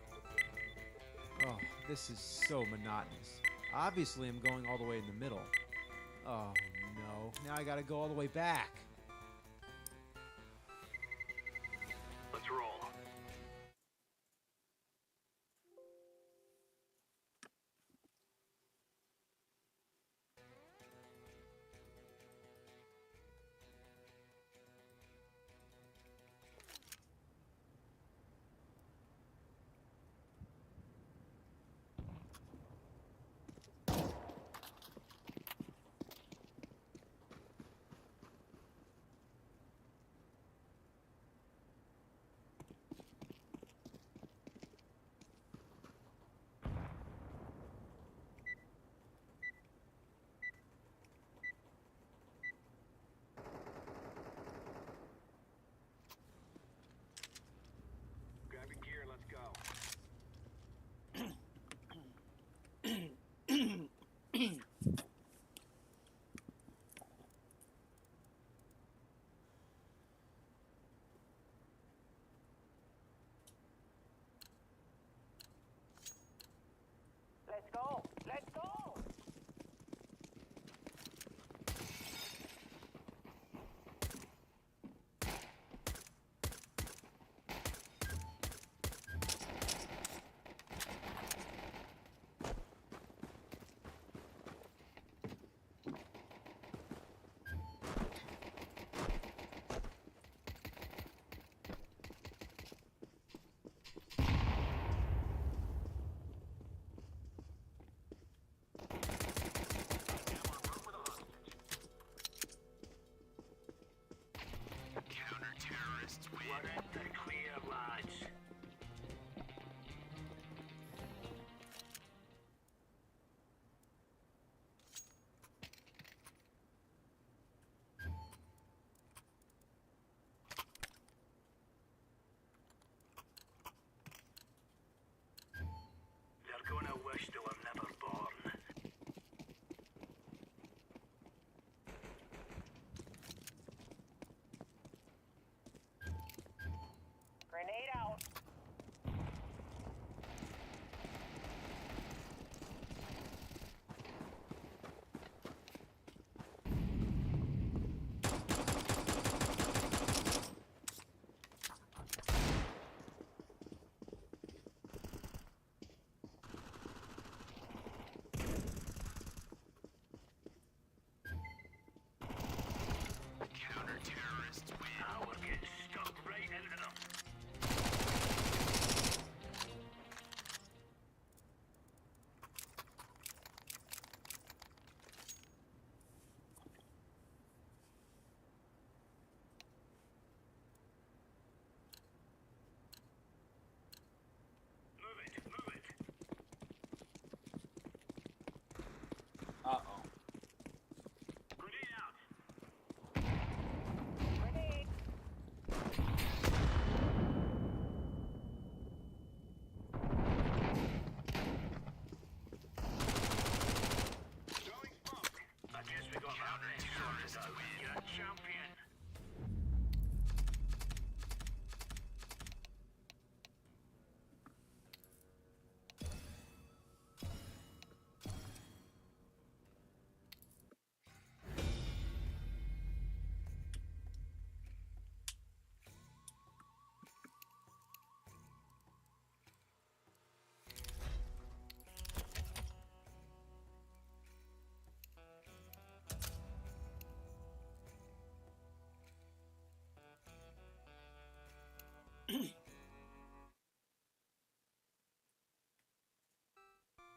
Oh, this is so monotonous. Obviously, I'm going all the way in the middle. Oh, no. Now I gotta go all the way back. Let's roll. Let's go! Let's go! Gonna wish they were never born. Grenade out.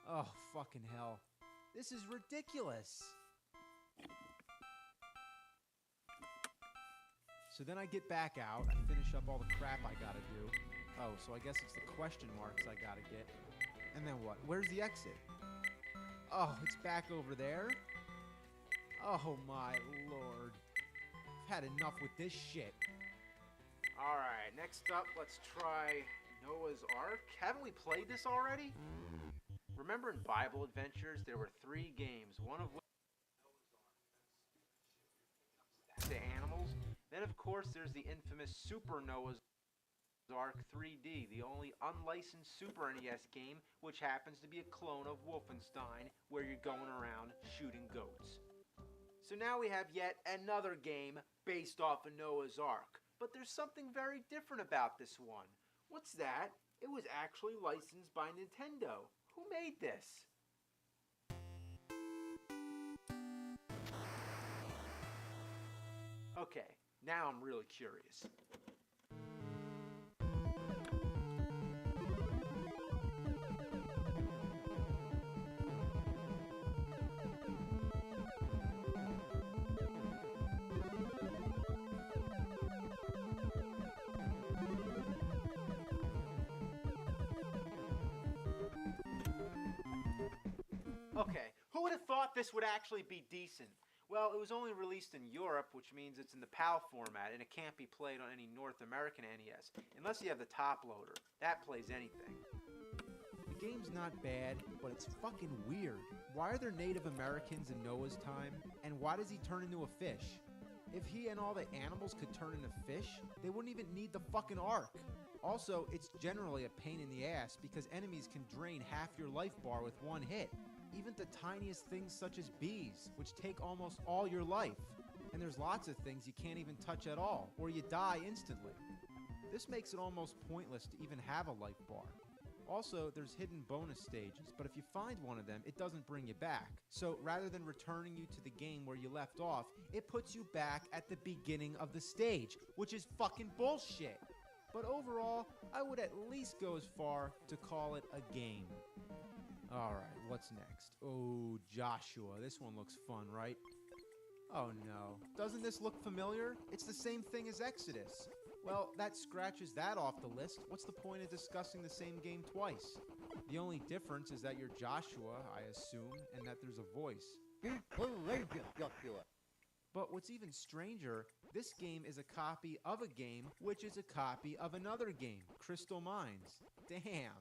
Oh, fucking hell. This is ridiculous. So then I get back out, I finish up all the crap I gotta do. Oh, so I guess it's the question marks I gotta get. And then what? Where's the exit? Oh, it's back over there? Oh my lord. I've had enough with this shit. Alright, next up, let's try Noah's Ark. Haven't we played this already? Remember in Bible Adventures, there were 3 games, one of which the animals. Then, of course, there's the infamous Super Noah's Ark 3D, the only unlicensed Super NES game, which happens to be a clone of Wolfenstein, where you're going around shooting goats. So now we have yet another game based off of Noah's Ark. But there's something very different about this one. What's that? It was actually licensed by Nintendo. Who made this? Okay, now I'm really curious. Okay, who would have thought this would actually be decent? Well, it was only released in Europe, which means it's in the PAL format, and it can't be played on any North American NES, unless you have the top loader. That plays anything. The game's not bad, but it's fucking weird. Why are there Native Americans in Noah's time? And why does he turn into a fish? If he and all the animals could turn into fish, they wouldn't even need the fucking Ark. Also, it's generally a pain in the ass because enemies can drain half your life bar with one hit. Even the tiniest things such as bees, which take almost all your life. And there's lots of things you can't even touch at all, or you die instantly. This makes it almost pointless to even have a life bar. Also, there's hidden bonus stages, but if you find one of them, it doesn't bring you back. So rather than returning you to the game where you left off, it puts you back at the beginning of the stage, which is fucking bullshit. But overall, I would at least go as far to call it a game. Alright, what's next? Oh, Joshua. This one looks fun, right? Oh no. Doesn't this look familiar? It's the same thing as Exodus. Well, that scratches that off the list. What's the point of discussing the same game twice? The only difference is that you're Joshua, I assume, and that there's a voice. But what's even stranger, this game is a copy of a game, which is a copy of another game, Crystal Mines. Damn.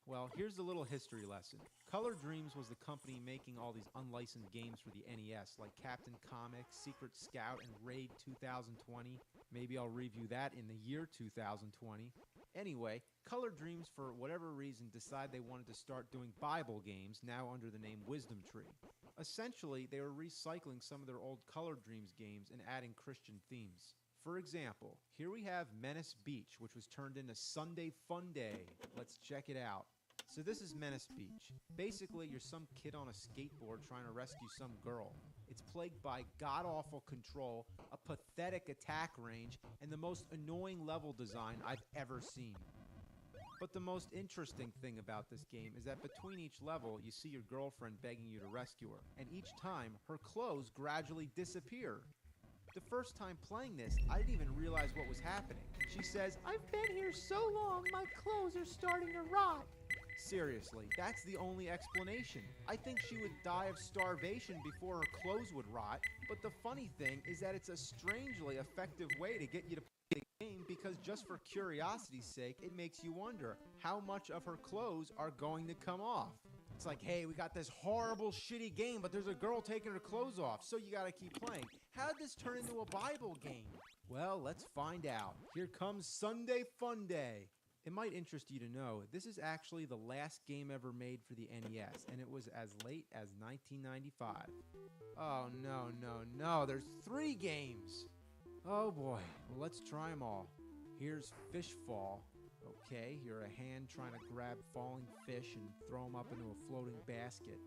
Well, here's a little history lesson. Color Dreams was the company making all these unlicensed games for the NES, like Captain Comics, Secret Scout, and Raid 2020. Maybe I'll review that in the year 2020. Anyway, Color Dreams, for whatever reason, decided they wanted to start doing Bible games, now under the name Wisdom Tree. Essentially, they were recycling some of their old Color Dreams games and adding Christian themes. For example, here we have Menace Beach, which was turned into Sunday Fun Day. Let's check it out. So this is Menace Beach. Basically, you're some kid on a skateboard trying to rescue some girl. It's plagued by god-awful control, a pathetic attack range, and the most annoying level design I've ever seen. But the most interesting thing about this game is that between each level, you see your girlfriend begging you to rescue her, and each time, her clothes gradually disappear. The first time playing this, I didn't even realize what was happening. She says, "I've been here so long, my clothes are starting to rot." Seriously, that's the only explanation. I think she would die of starvation before her clothes would rot, but the funny thing is that it's a strangely effective way to get you to play the game because just for curiosity's sake, it makes you wonder how much of her clothes are going to come off. It's like, hey, we got this horrible, shitty game, but there's a girl taking her clothes off, so you gotta keep playing. How'd this turn into a Bible game? Well, let's find out. Here comes Sunday Fun Day. It might interest you to know, this is actually the last game ever made for the NES, and it was as late as 1995. Oh, no, there's 3 games! Oh boy, well, let's try them all. Here's Fishfall. Okay, you're a hand trying to grab falling fish and throw them up into a floating basket.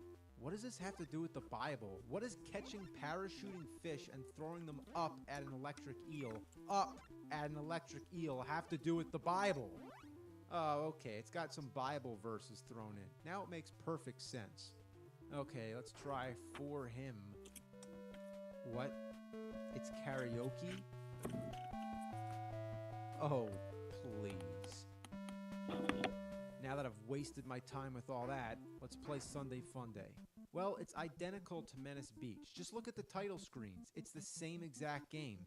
What does this have to do with the Bible? What does catching parachuting fish and throwing them up at an electric eel, have to do with the Bible? Oh, okay, it's got some Bible verses thrown in. Now it makes perfect sense. Okay, let's try For Him. What? It's karaoke? Oh, please. Now that I've wasted my time with all that, let's play Sunday Funday. Well, it's identical to Menace Beach. Just look at the title screens. It's the same exact game.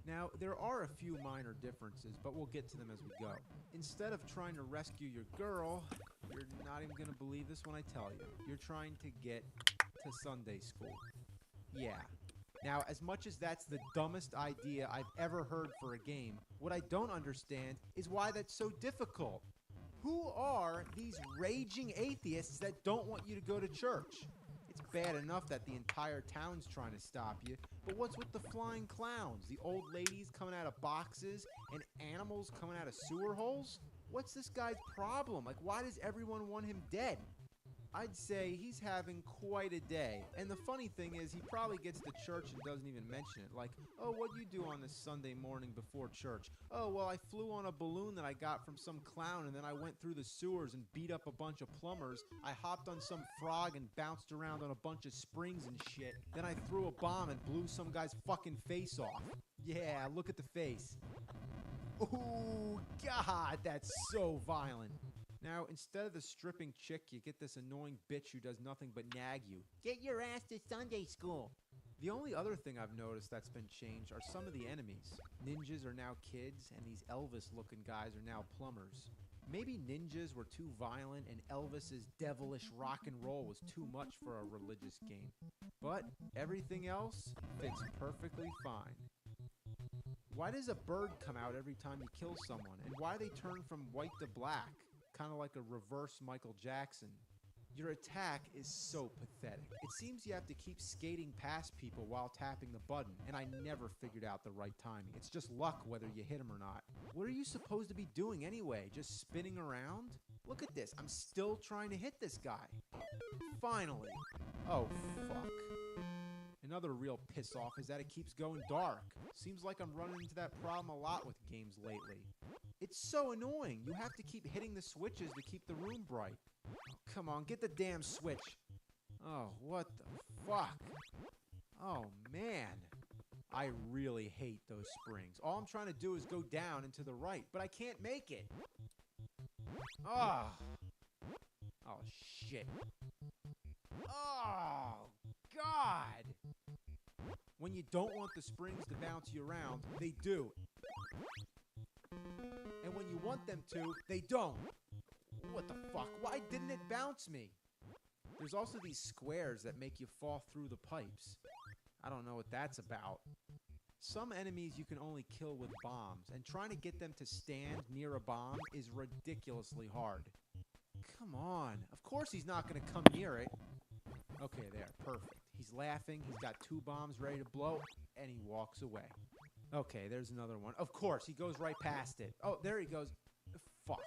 Now, there are a few minor differences, but we'll get to them as we go. Instead of trying to rescue your girl, you're not even going to believe this when I tell you. You're trying to get to Sunday school. Yeah. Now, as much as that's the dumbest idea I've ever heard for a game, what I don't understand is why that's so difficult. Who are these raging atheists that don't want you to go to church? It's bad enough that the entire town's trying to stop you, but what's with the flying clowns, the old ladies coming out of boxes, and animals coming out of sewer holes? What's this guy's problem? Like, why does everyone want him dead? I'd say he's having quite a day. And the funny thing is, he probably gets to church and doesn't even mention it. Like, oh, what'd you do on this Sunday morning before church? Oh, well, I flew on a balloon that I got from some clown, and then I went through the sewers and beat up a bunch of plumbers. I hopped on some frog and bounced around on a bunch of springs and shit. Then I threw a bomb and blew some guy's fucking face off. Yeah, look at the face. Ooh, God, that's so violent. Now, instead of the stripping chick, you get this annoying bitch who does nothing but nag you. Get your ass to Sunday school. The only other thing I've noticed that's been changed are some of the enemies. Ninjas are now kids, and these Elvis-looking guys are now plumbers. Maybe ninjas were too violent, and Elvis's devilish rock and roll was too much for a religious game. But everything else fits perfectly fine. Why does a bird come out every time you kill someone, and why they turn from white to black? Kind of like a reverse Michael Jackson. Your attack is so pathetic. It seems you have to keep skating past people while tapping the button, and I never figured out the right timing. It's just luck whether you hit him or not. What are you supposed to be doing anyway? Just spinning around? Look at this. I'm still trying to hit this guy. Finally. Oh, fuck. Another real piss-off is that it keeps going dark. Seems like I'm running into that problem a lot with games lately. It's so annoying. You have to keep hitting the switches to keep the room bright. Oh, come on, get the damn switch. Oh, what the fuck? Oh, man. I really hate those springs. All I'm trying to do is go down and to the right, but I can't make it. Oh. Oh, shit. Oh, God. When you don't want the springs to bounce you around, they do. And when you want them to, they don't. What the fuck? Why didn't it bounce me? There's also these squares that make you fall through the pipes. I don't know what that's about. Some enemies you can only kill with bombs, and trying to get them to stand near a bomb is ridiculously hard. Come on. Of course he's not going to come near it. Okay, there. Perfect. He's laughing, he's got 2 bombs ready to blow, and he walks away. Okay, there's another one. Of course, he goes right past it. Oh, there he goes. Fuck.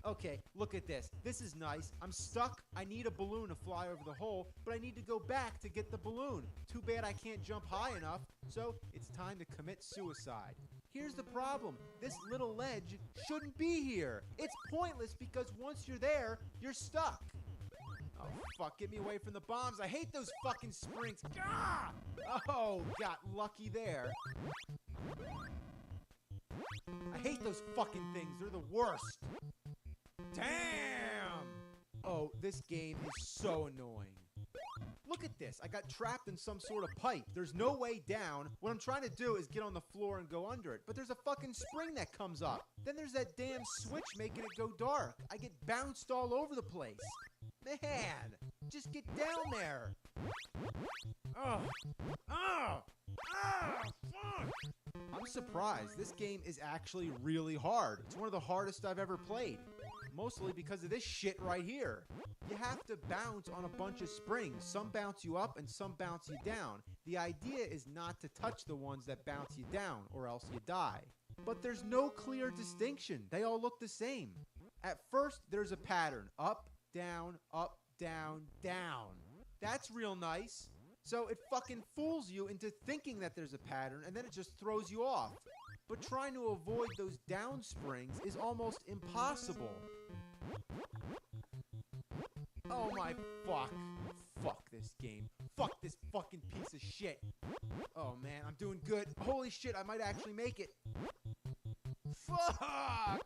Okay, look at this. This is nice. I'm stuck. I need a balloon to fly over the hole, but I need to go back to get the balloon. Too bad I can't jump high enough, so it's time to commit suicide. Here's the problem. This little ledge shouldn't be here. It's pointless because once you're there, you're stuck. Oh, fuck. Get me away from the bombs. I hate those fucking springs. Gah! Oh, got lucky there. I hate those fucking things. They're the worst. Damn! Oh, this game is so annoying. Look at this. I got trapped in some sort of pipe. There's no way down. What I'm trying to do is get on the floor and go under it. But there's a fucking spring that comes up. Then there's that damn switch making it go dark. I get bounced all over the place. Man, just get down there. Oh, oh, oh, fuck. I'm surprised. This game is actually really hard. It's one of the hardest I've ever played. Mostly because of this shit right here. You have to bounce on a bunch of springs. Some bounce you up and some bounce you down. The idea is not to touch the ones that bounce you down or else you die. But there's no clear distinction. They all look the same. At first, there's a pattern. Up, down, up, down, down. That's real nice. So it fucking fools you into thinking that there's a pattern, and then it just throws you off. But trying to avoid those down springs is almost impossible. Oh my fuck. Fuck this game. Fuck this fucking piece of shit. Oh man, I'm doing good. Holy shit, I might actually make it. Fuck!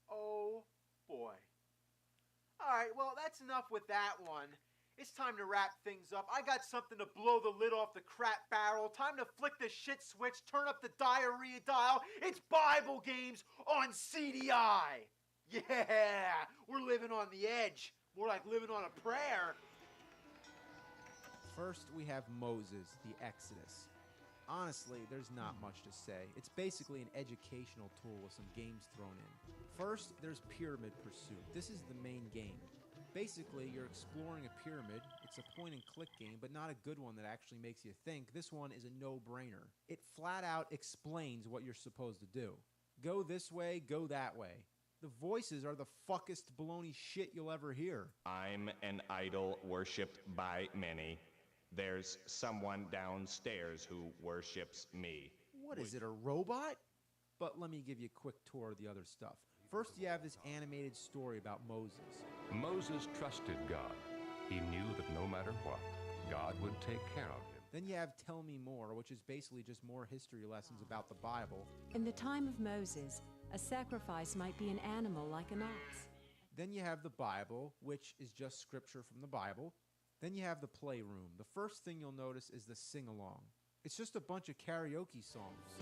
Oh boy. Alright, well that's enough with that one. It's time to wrap things up. I got something to blow the lid off the crap barrel. Time to flick the shit switch, turn up the diarrhea dial. It's Bible games on CDI. Yeah, we're living on the edge. More like living on a prayer. First, we have Moses, the Exodus. Honestly, there's not much to say. It's basically an educational tool with some games thrown in. First, there's Pyramid Pursuit. This is the main game. Basically, you're exploring a pyramid. It's a point-and-click game, but not a good one that actually makes you think. This one is a no-brainer. It flat out explains what you're supposed to do. Go this way, go that way. The voices are the fuckest baloney shit you'll ever hear. I'm an idol worshipped by many. There's someone downstairs who worships me. What is it, a robot? But let me give you a quick tour of the other stuff. First, you have this animated story about Moses. Moses trusted God. He knew that no matter what, God would take care of him. Then you have Tell Me More, which is basically just more history lessons about the Bible. In the time of Moses, a sacrifice might be an animal like an ox. Then you have the Bible, which is just scripture from the Bible. Then you have the Playroom. The first thing you'll notice is the sing-along. It's just a bunch of karaoke songs.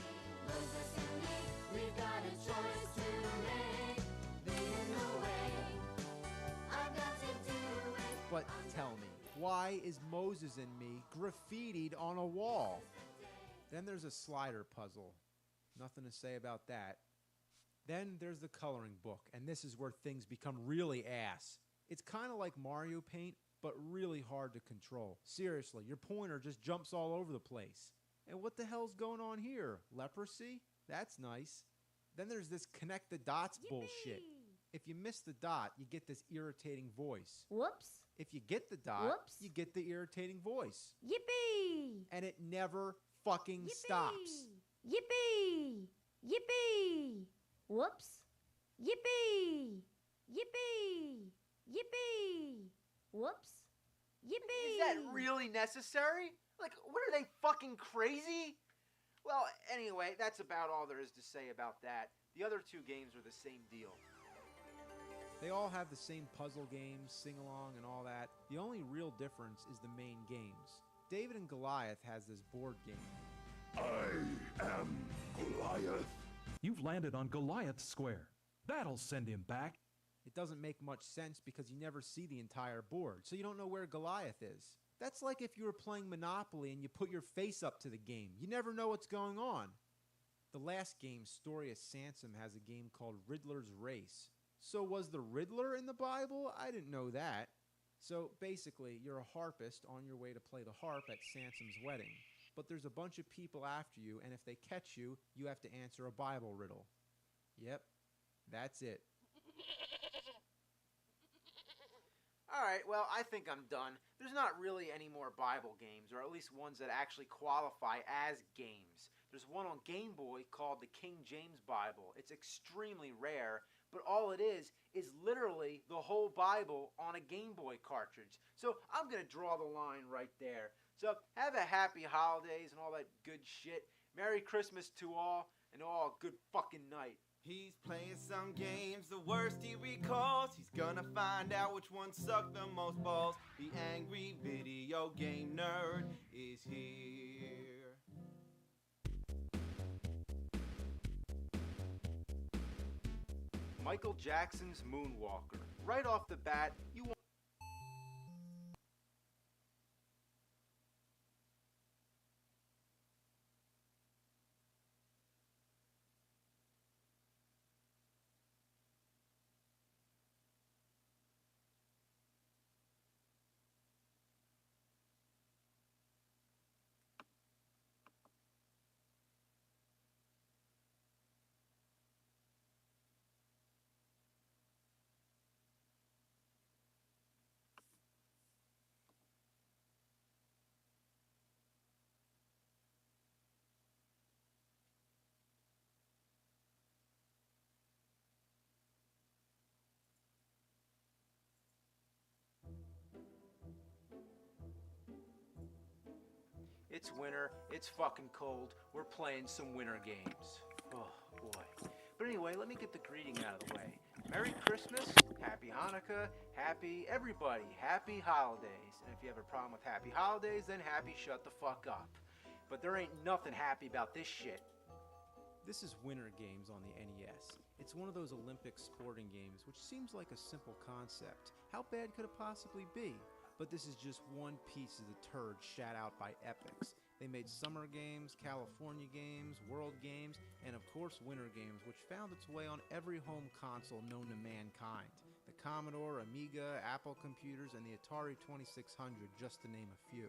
Moses and me, we've got a choice to make. Leading the way, I've got to do it. But tell me, why is Moses and me graffitied on a wall? Then there's a slider puzzle. Nothing to say about that. Then there's the coloring book, and this is where things become really ass. It's kind of like Mario Paint, but really hard to control. Seriously, your pointer just jumps all over the place. And what the hell's going on here? Leprosy? That's nice. Then there's this connect the dots bullshit. If you miss the dot, you get this irritating voice. Whoops. If you get the dot, Whoops. you get the irritating voice. Yippee! And it never fucking stops. Yippee! Yippee! Whoops. Yippee! Yippee! Yippee! Whoops. Yippee! Is that really necessary? Like, what are they, fucking crazy? Well, anyway, that's about all there is to say about that. The other two games are the same deal. They all have the same puzzle games, sing-along, and all that. The only real difference is the main games. David and Goliath has this board game. I am Goliath. You've landed on Goliath's square. That'll send him back. It doesn't make much sense because you never see the entire board, so you don't know where Goliath is. That's like if you were playing Monopoly and you put your face up to the game. You never know what's going on. The last game, Story of Sansom, has a game called Riddler's Race. So was the Riddler in the Bible? I didn't know that. So basically, you're a harpist on your way to play the harp at Sansom's wedding. But there's a bunch of people after you, and if they catch you, you have to answer a Bible riddle. Yep, that's it. Alright, well, I think I'm done. There's not really any more Bible games, or at least ones that actually qualify as games. There's one on Game Boy called the King James Bible. It's extremely rare, but all it is literally the whole Bible on a Game Boy cartridge. So I'm going to draw the line right there. So have a happy holidays and all that good shit. Merry Christmas to all, and all a good fucking night. He's playing some games, the worst he recalls. He's gonna find out which one sucked the most balls. The angry video game nerd is here. Michael Jackson's Moonwalker. Right off the bat, you want It's winter, it's fucking cold, we're playing some winter games. Oh boy. But anyway, let me get the greeting out of the way. Merry Christmas, Happy Hanukkah, happy everybody, happy holidays. And if you have a problem with happy holidays, then happy shut the fuck up. But there ain't nothing happy about this shit. This is Winter Games on the NES. It's one of those Olympic sporting games, which seems like a simple concept. How bad could it possibly be? But this is just one piece of the turd shat out by Epics. They made Summer Games, California Games, World Games, and of course Winter Games, which found its way on every home console known to mankind. The Commodore, Amiga, Apple computers, and the Atari 2600, just to name a few.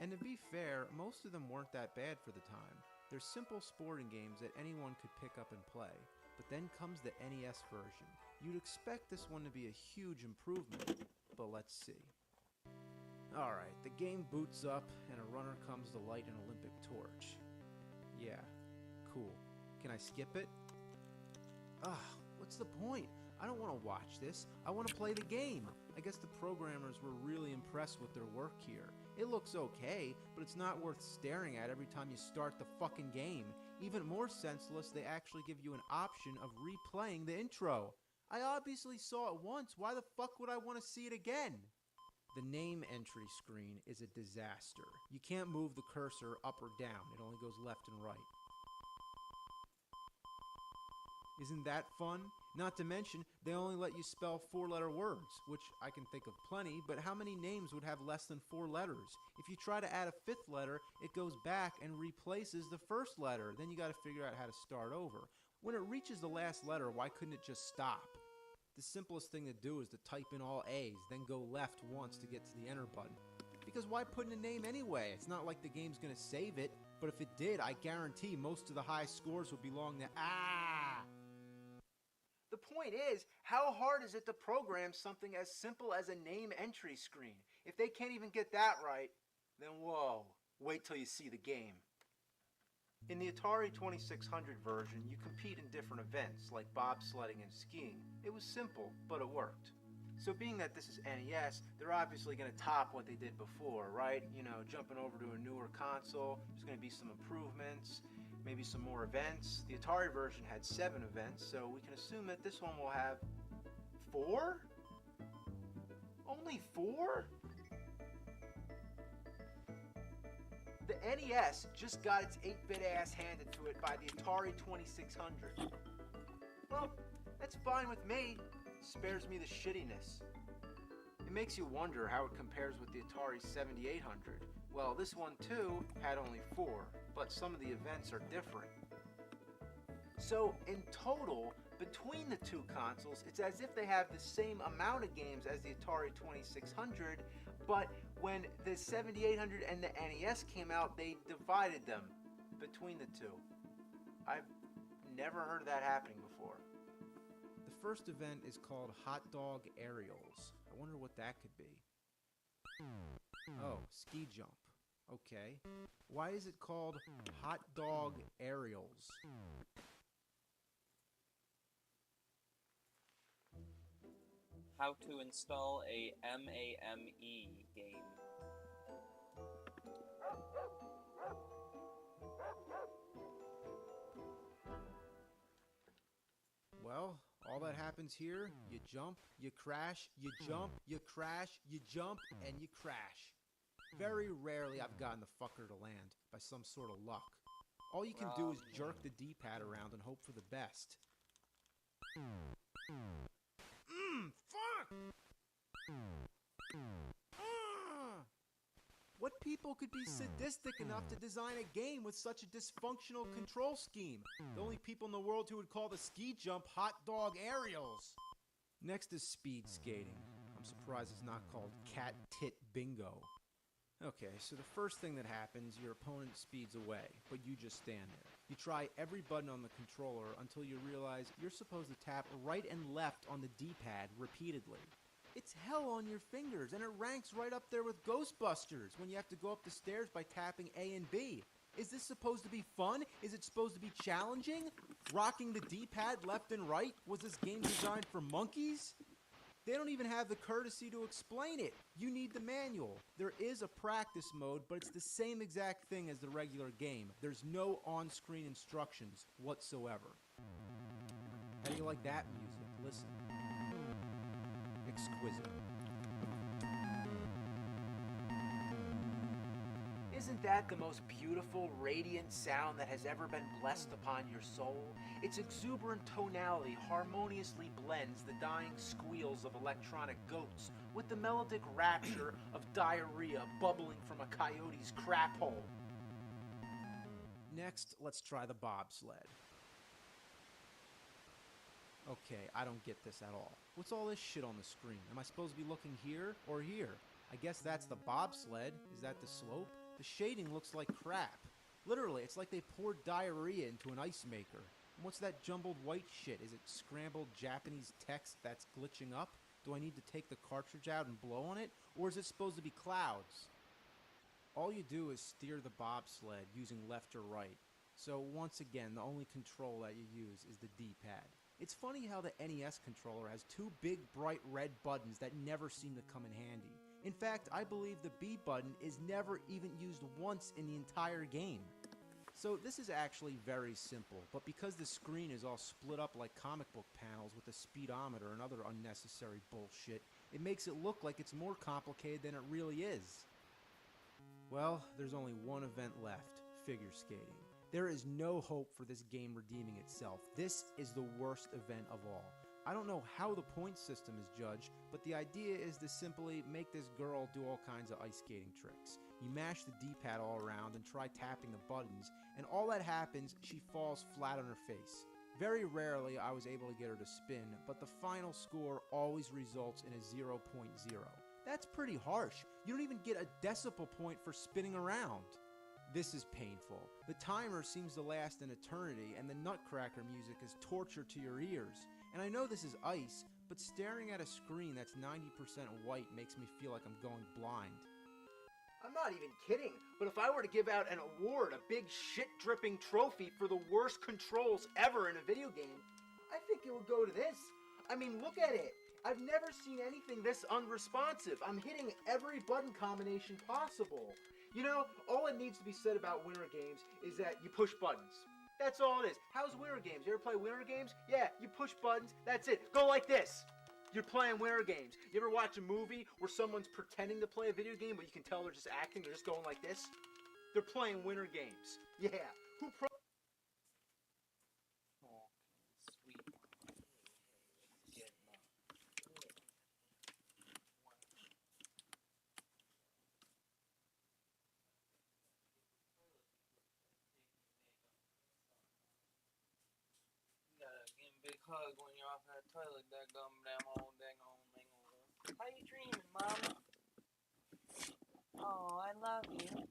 And to be fair, most of them weren't that bad for the time. They're simple sporting games that anyone could pick up and play. But then comes the NES version. You'd expect this one to be a huge improvement, but let's see. Alright, the game boots up, and a runner comes to light an Olympic torch. Yeah, cool. Can I skip it? What's the point? I don't want to watch this. I want to play the game. I guess the programmers were really impressed with their work here. It looks okay, but it's not worth staring at every time you start the fucking game. Even more senseless, they actually give you an option of replaying the intro. I obviously saw it once. Why the fuck would I want to see it again? The name entry screen is a disaster. You can't move the cursor up or down. It only goes left and right. Isn't that fun? Not to mention, they only let you spell 4-letter words, which I can think of plenty, but how many names would have less than 4 letters? If you try to add a 5th letter, it goes back and replaces the first letter. Then you gotta figure out how to start over. When it reaches the last letter, why couldn't it just stop? The simplest thing to do is to type in all A's, then go left once to get to the enter button. Because why put in a name anyway? It's not like the game's gonna save it, but if it did, I guarantee most of the high scores would belong to The point is, how hard is it to program something as simple as a name entry screen? If they can't even get that right, then whoa, wait till you see the game. In the Atari 2600 version, you compete in different events like bobsledding and skiing. It was simple, but it worked. So being that this is NES, they're obviously going to top what they did before, right? You know, jumping over to a newer console, there's going to be some improvements, maybe some more events. The Atari version had 7 events, so we can assume that this one will have 4? Only 4? The NES just got its 8-bit ass handed to it by the Atari 2600. Well, that's fine with me. Spares me the shittiness. It makes you wonder how it compares with the Atari 7800. Well, this one too had only 4, but some of the events are different. So, in total, between the two consoles, it's as if they have the same amount of games as the Atari 2600, but when the 7800 and the NES came out, they divided them between the two. I've never heard of that happening before. The first event is called Hot Dog Aerials. I wonder what that could be. Oh, ski jump. Okay. Why is it called Hot Dog Aerials? How to install a MAME game. Well, all that happens here, you jump, you crash, you jump, you crash, you jump, and you crash. Very rarely I've gotten the fucker to land by some sort of luck. All you can do is jerk the D-pad around and hope for the best. Fuck! What people could be sadistic enough to design a game with such a dysfunctional control scheme? The only people in the world who would call the ski jump Hot Dog Aerials. Next is speed skating. I'm surprised it's not called Cat Tit Bingo. Okay, so the first thing that happens, your opponent speeds away, but you just stand there. You try every button on the controller until you realize you're supposed to tap right and left on the D-pad repeatedly. It's hell on your fingers, and it ranks right up there with Ghostbusters when you have to go up the stairs by tapping A and B. Is this supposed to be fun? Is it supposed to be challenging? Rocking the D-pad left and right? Was this game designed for monkeys? They don't even have the courtesy to explain it. You need the manual. There is a practice mode, but it's the same exact thing as the regular game. There's no on-screen instructions whatsoever. How do you like that music? Listen. Exquisite. Isn't that the most beautiful, radiant sound that has ever been blessed upon your soul? Its exuberant tonality harmoniously blends the dying squeals of electronic goats with the melodic rapture of diarrhea bubbling from a coyote's crap hole. Next, let's try the bobsled. Okay, I don't get this at all. What's all this shit on the screen? Am I supposed to be looking here or here? I guess that's the bobsled. Is that the slope? The shading looks like crap. Literally, it's like they poured diarrhea into an ice maker. And what's that jumbled white shit? Is it scrambled Japanese text that's glitching up? Do I need to take the cartridge out and blow on it? Or is it supposed to be clouds? All you do is steer the bobsled using left or right. So once again, the only control that you use is the D-pad. It's funny how the NES controller has two big bright red buttons that never seem to come in handy. In fact, I believe the B button is never even used once in the entire game. So this is actually very simple, but because the screen is all split up like comic book panels with a speedometer and other unnecessary bullshit, it makes it look like it's more complicated than it really is. Well, there's only one event left, figure skating. There is no hope for this game redeeming itself. This is the worst event of all. I don't know how the point system is judged, but the idea is to simply make this girl do all kinds of ice skating tricks. You mash the D-pad all around and try tapping the buttons, and all that happens, she falls flat on her face. Very rarely I was able to get her to spin, but the final score always results in a 0.0. That's pretty harsh. You don't even get a decibel point for spinning around. This is painful. The timer seems to last an eternity, and the Nutcracker music is torture to your ears. And I know this is ice, but staring at a screen that's 90% white makes me feel like I'm going blind. I'm not even kidding, but if I were to give out an award, a big shit-dripping trophy for the worst controls ever in a video game, I think it would go to this. I mean, look at it. I've never seen anything this unresponsive. I'm hitting every button combination possible. You know, all it needs to be said about winter games is that you push buttons. That's all it is. How's winter games? You ever play winter games? Yeah, you push buttons, that's it. Go like this. You're playing winter games. You ever watch a movie where someone's pretending to play a video game, but you can tell they're just acting, they're just going like this? They're playing winter games. Yeah. Big hug when you're off that toilet, that gum damn old dang on thing over. How you dreaming, Mama? Oh, I love you.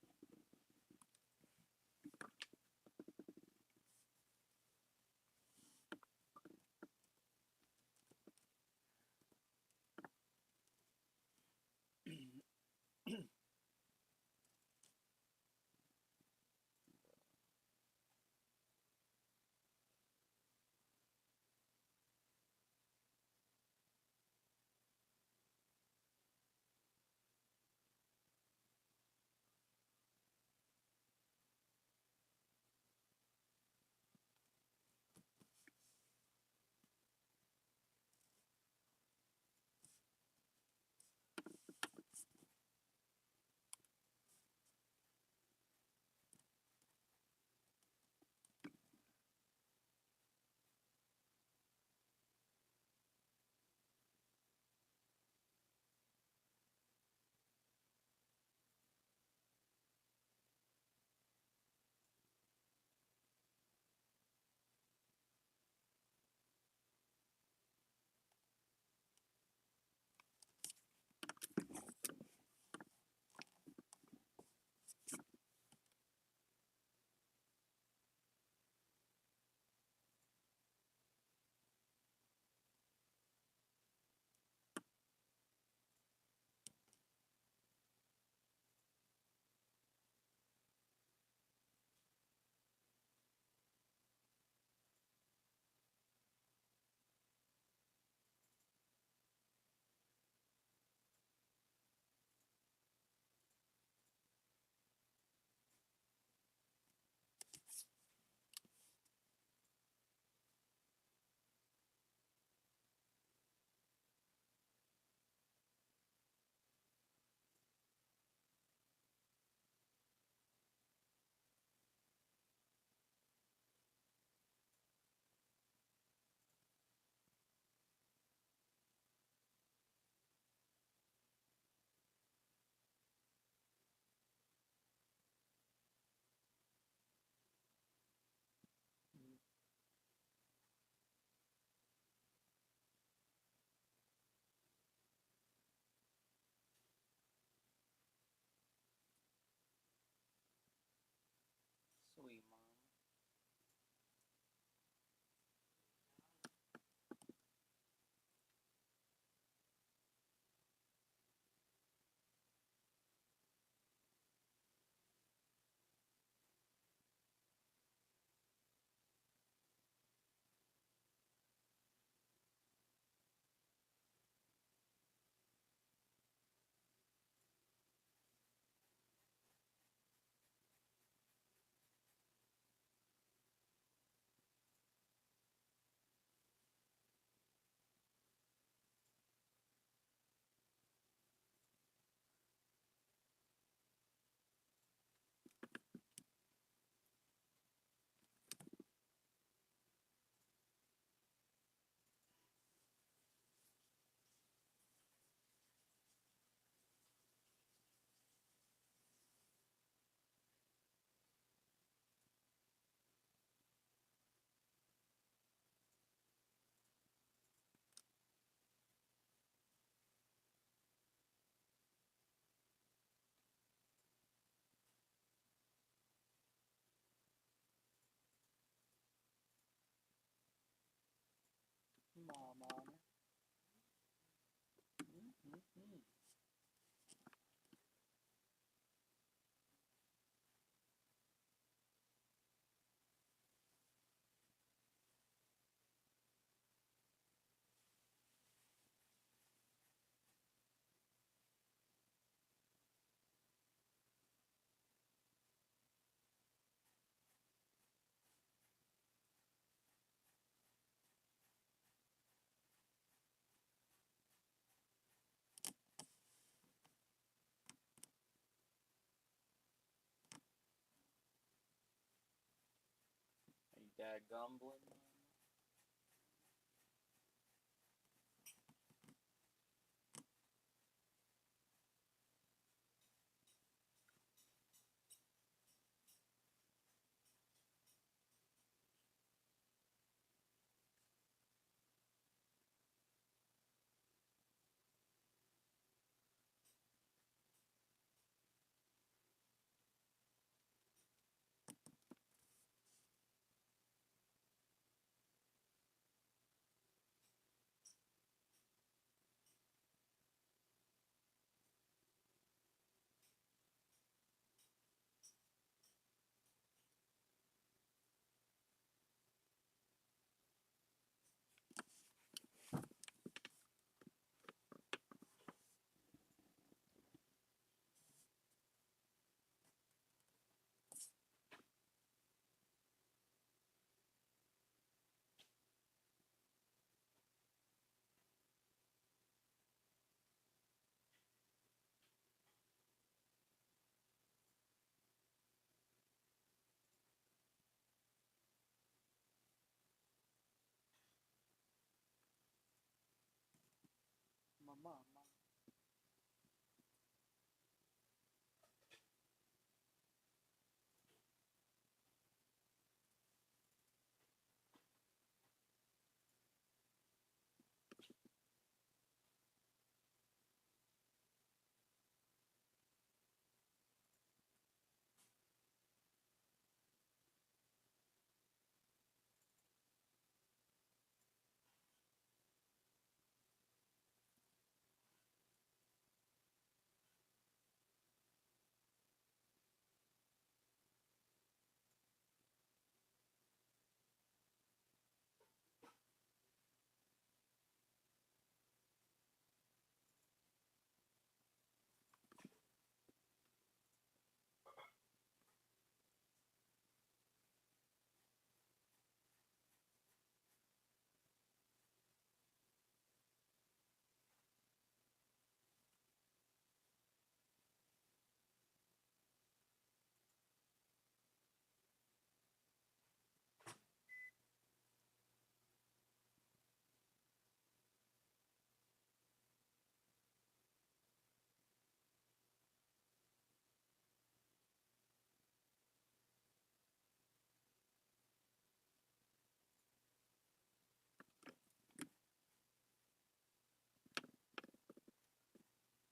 That gumbling. My mama.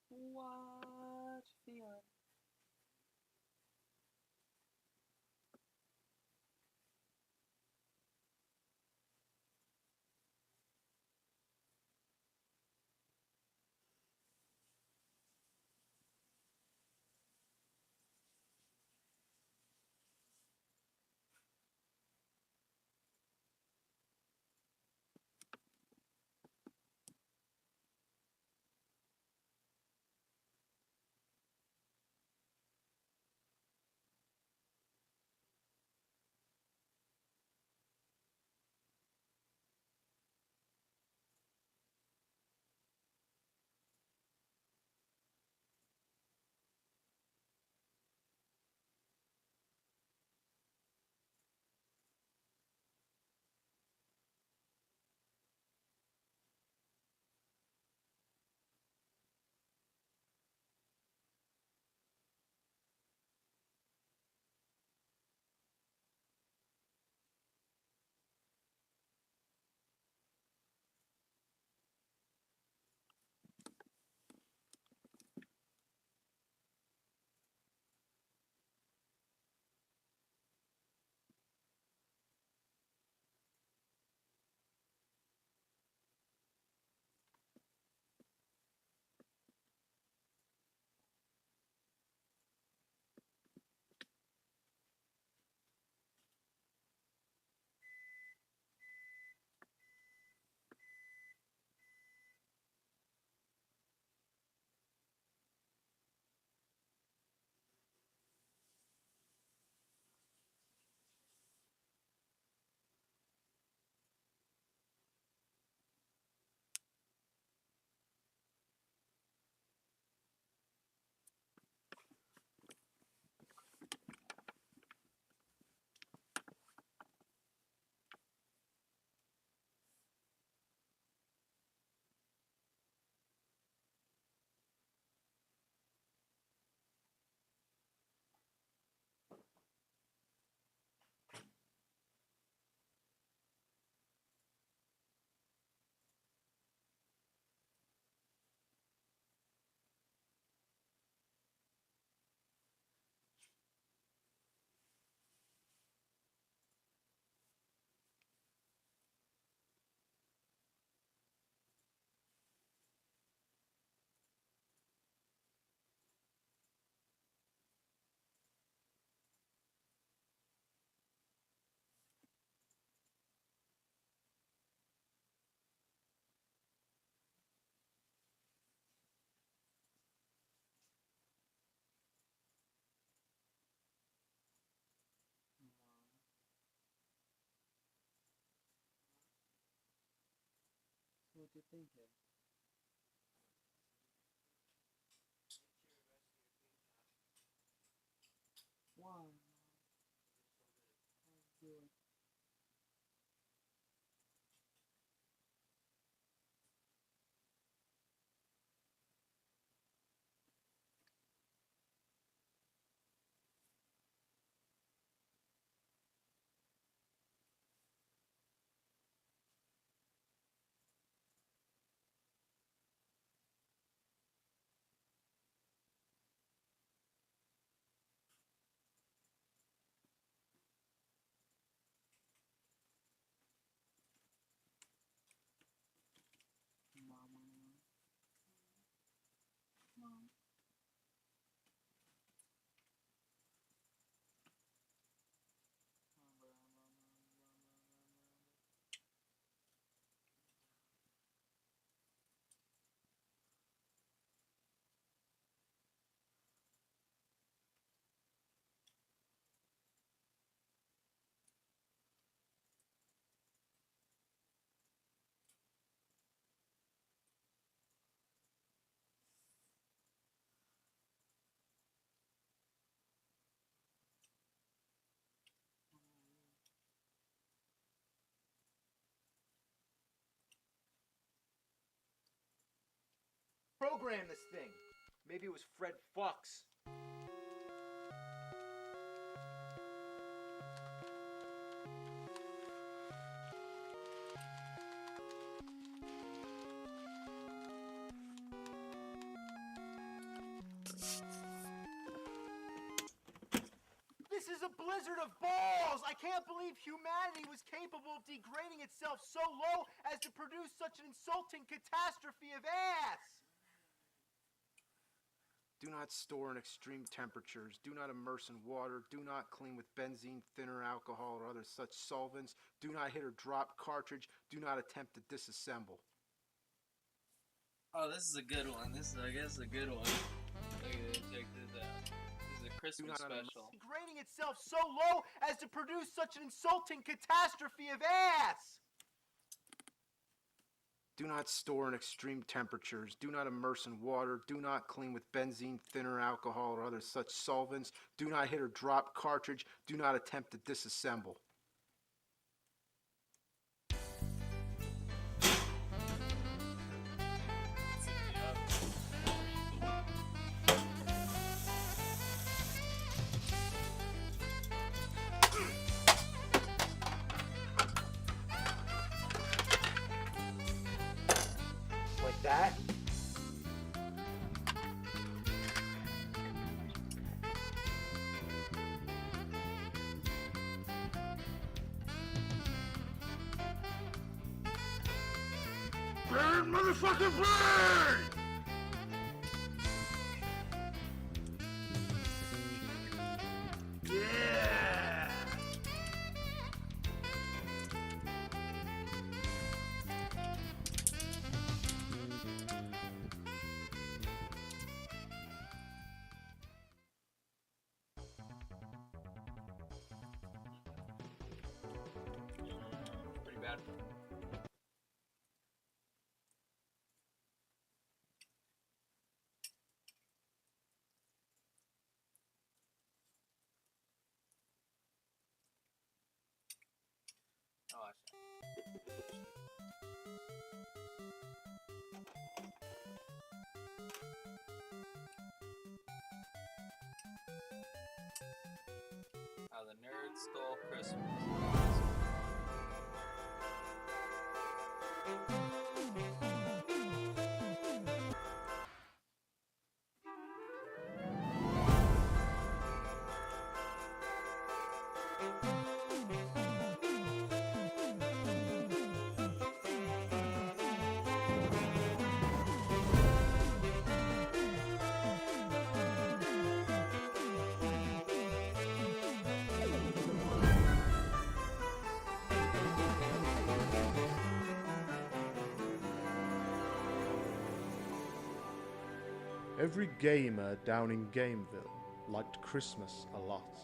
What feeling? what you're thinking. Why? Let's do it. Mom. Program this thing. Maybe it was Fred Fox. This is a blizzard of balls! I can't believe humanity was capable of degrading itself so low as to produce such an insulting catastrophe of ass! Do not store in extreme temperatures. Do not immerse in water. Do not clean with benzene, thinner, alcohol, or other such solvents. Do not hit or drop cartridge. Do not attempt to disassemble. Oh, this is a good one. This is, I guess, a good one. Look at this, check this out. This is a Christmas special. Degrading itself so low as to produce such an insulting catastrophe of ass! Do not store in extreme temperatures. Do not immerse in water. Do not clean with benzene, thinner, alcohol, or other such solvents. Do not hit or drop cartridge. Do not attempt to disassemble. Like that. Burn, motherfucker, burn! Yeah! Pretty bad. Oh, I see. How the nerds stole Christmas. Every gamer down in Gameville liked Christmas a lot,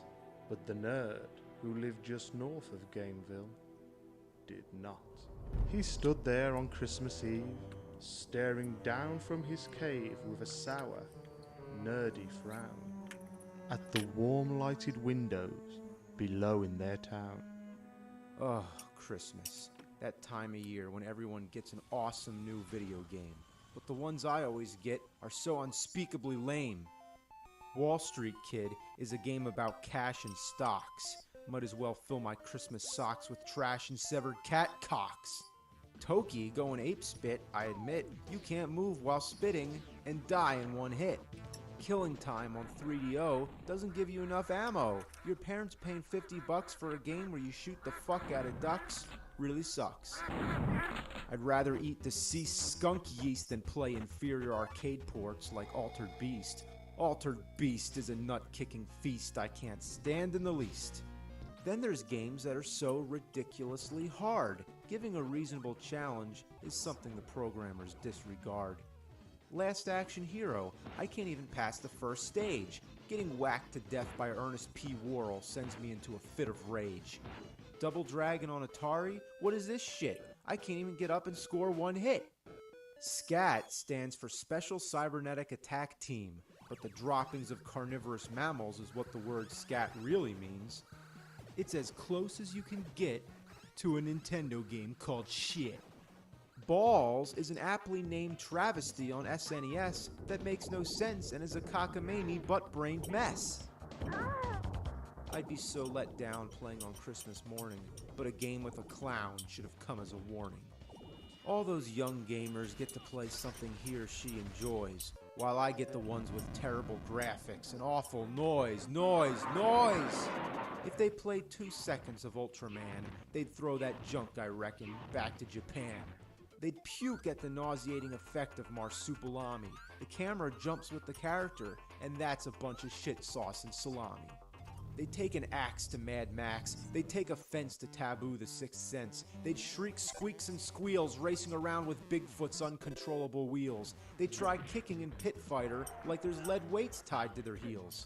but the nerd who lived just north of Gameville did not. He stood there on Christmas Eve, staring down from his cave with a sour, nerdy frown at the warm lighted windows below in their town. Oh, Christmas. That time of year when everyone gets an awesome new video game. But the ones I always get are so unspeakably lame. Wall Street Kid is a game about cash and stocks. Might as well fill my Christmas socks with trash and severed cat cocks. Toki going ape spit, I admit. You can't move while spitting and die in one hit. Killing Time on 3DO doesn't give you enough ammo. Your parents paying $50 for a game where you shoot the fuck out of ducks really sucks. I'd rather eat deceased skunk yeast than play inferior arcade ports like Altered Beast. Altered Beast is a nut-kicking feast I can't stand in the least. Then there's games that are so ridiculously hard. Giving a reasonable challenge is something the programmers disregard. Last Action Hero, I can't even pass the first stage. Getting whacked to death by Ernest P. Worrell sends me into a fit of rage. Double Dragon on Atari? What is this shit? I can't even get up and score one hit. SCAT stands for Special Cybernetic Attack Team, but the droppings of carnivorous mammals is what the word scat really means. It's as close as you can get to a Nintendo game called shit. Balls is an aptly named travesty on SNES that makes no sense and is a cockamamie butt-brained mess. I'd be so let down playing on Christmas morning, but a game with a clown should have come as a warning. All those young gamers get to play something he or she enjoys, while I get the ones with terrible graphics and awful noise. If they played 2 seconds of Ultraman, they'd throw that junk, I reckon, back to Japan. They'd puke at the nauseating effect of Marsupilami. The camera jumps with the character, and that's a bunch of shit sauce and salami. They'd take an axe to Mad Max. They'd take offense to Taboo the Sixth Sense. They'd shriek squeaks and squeals, racing around with Bigfoot's uncontrollable wheels. They'd try kicking in Pit Fighter like there's lead weights tied to their heels.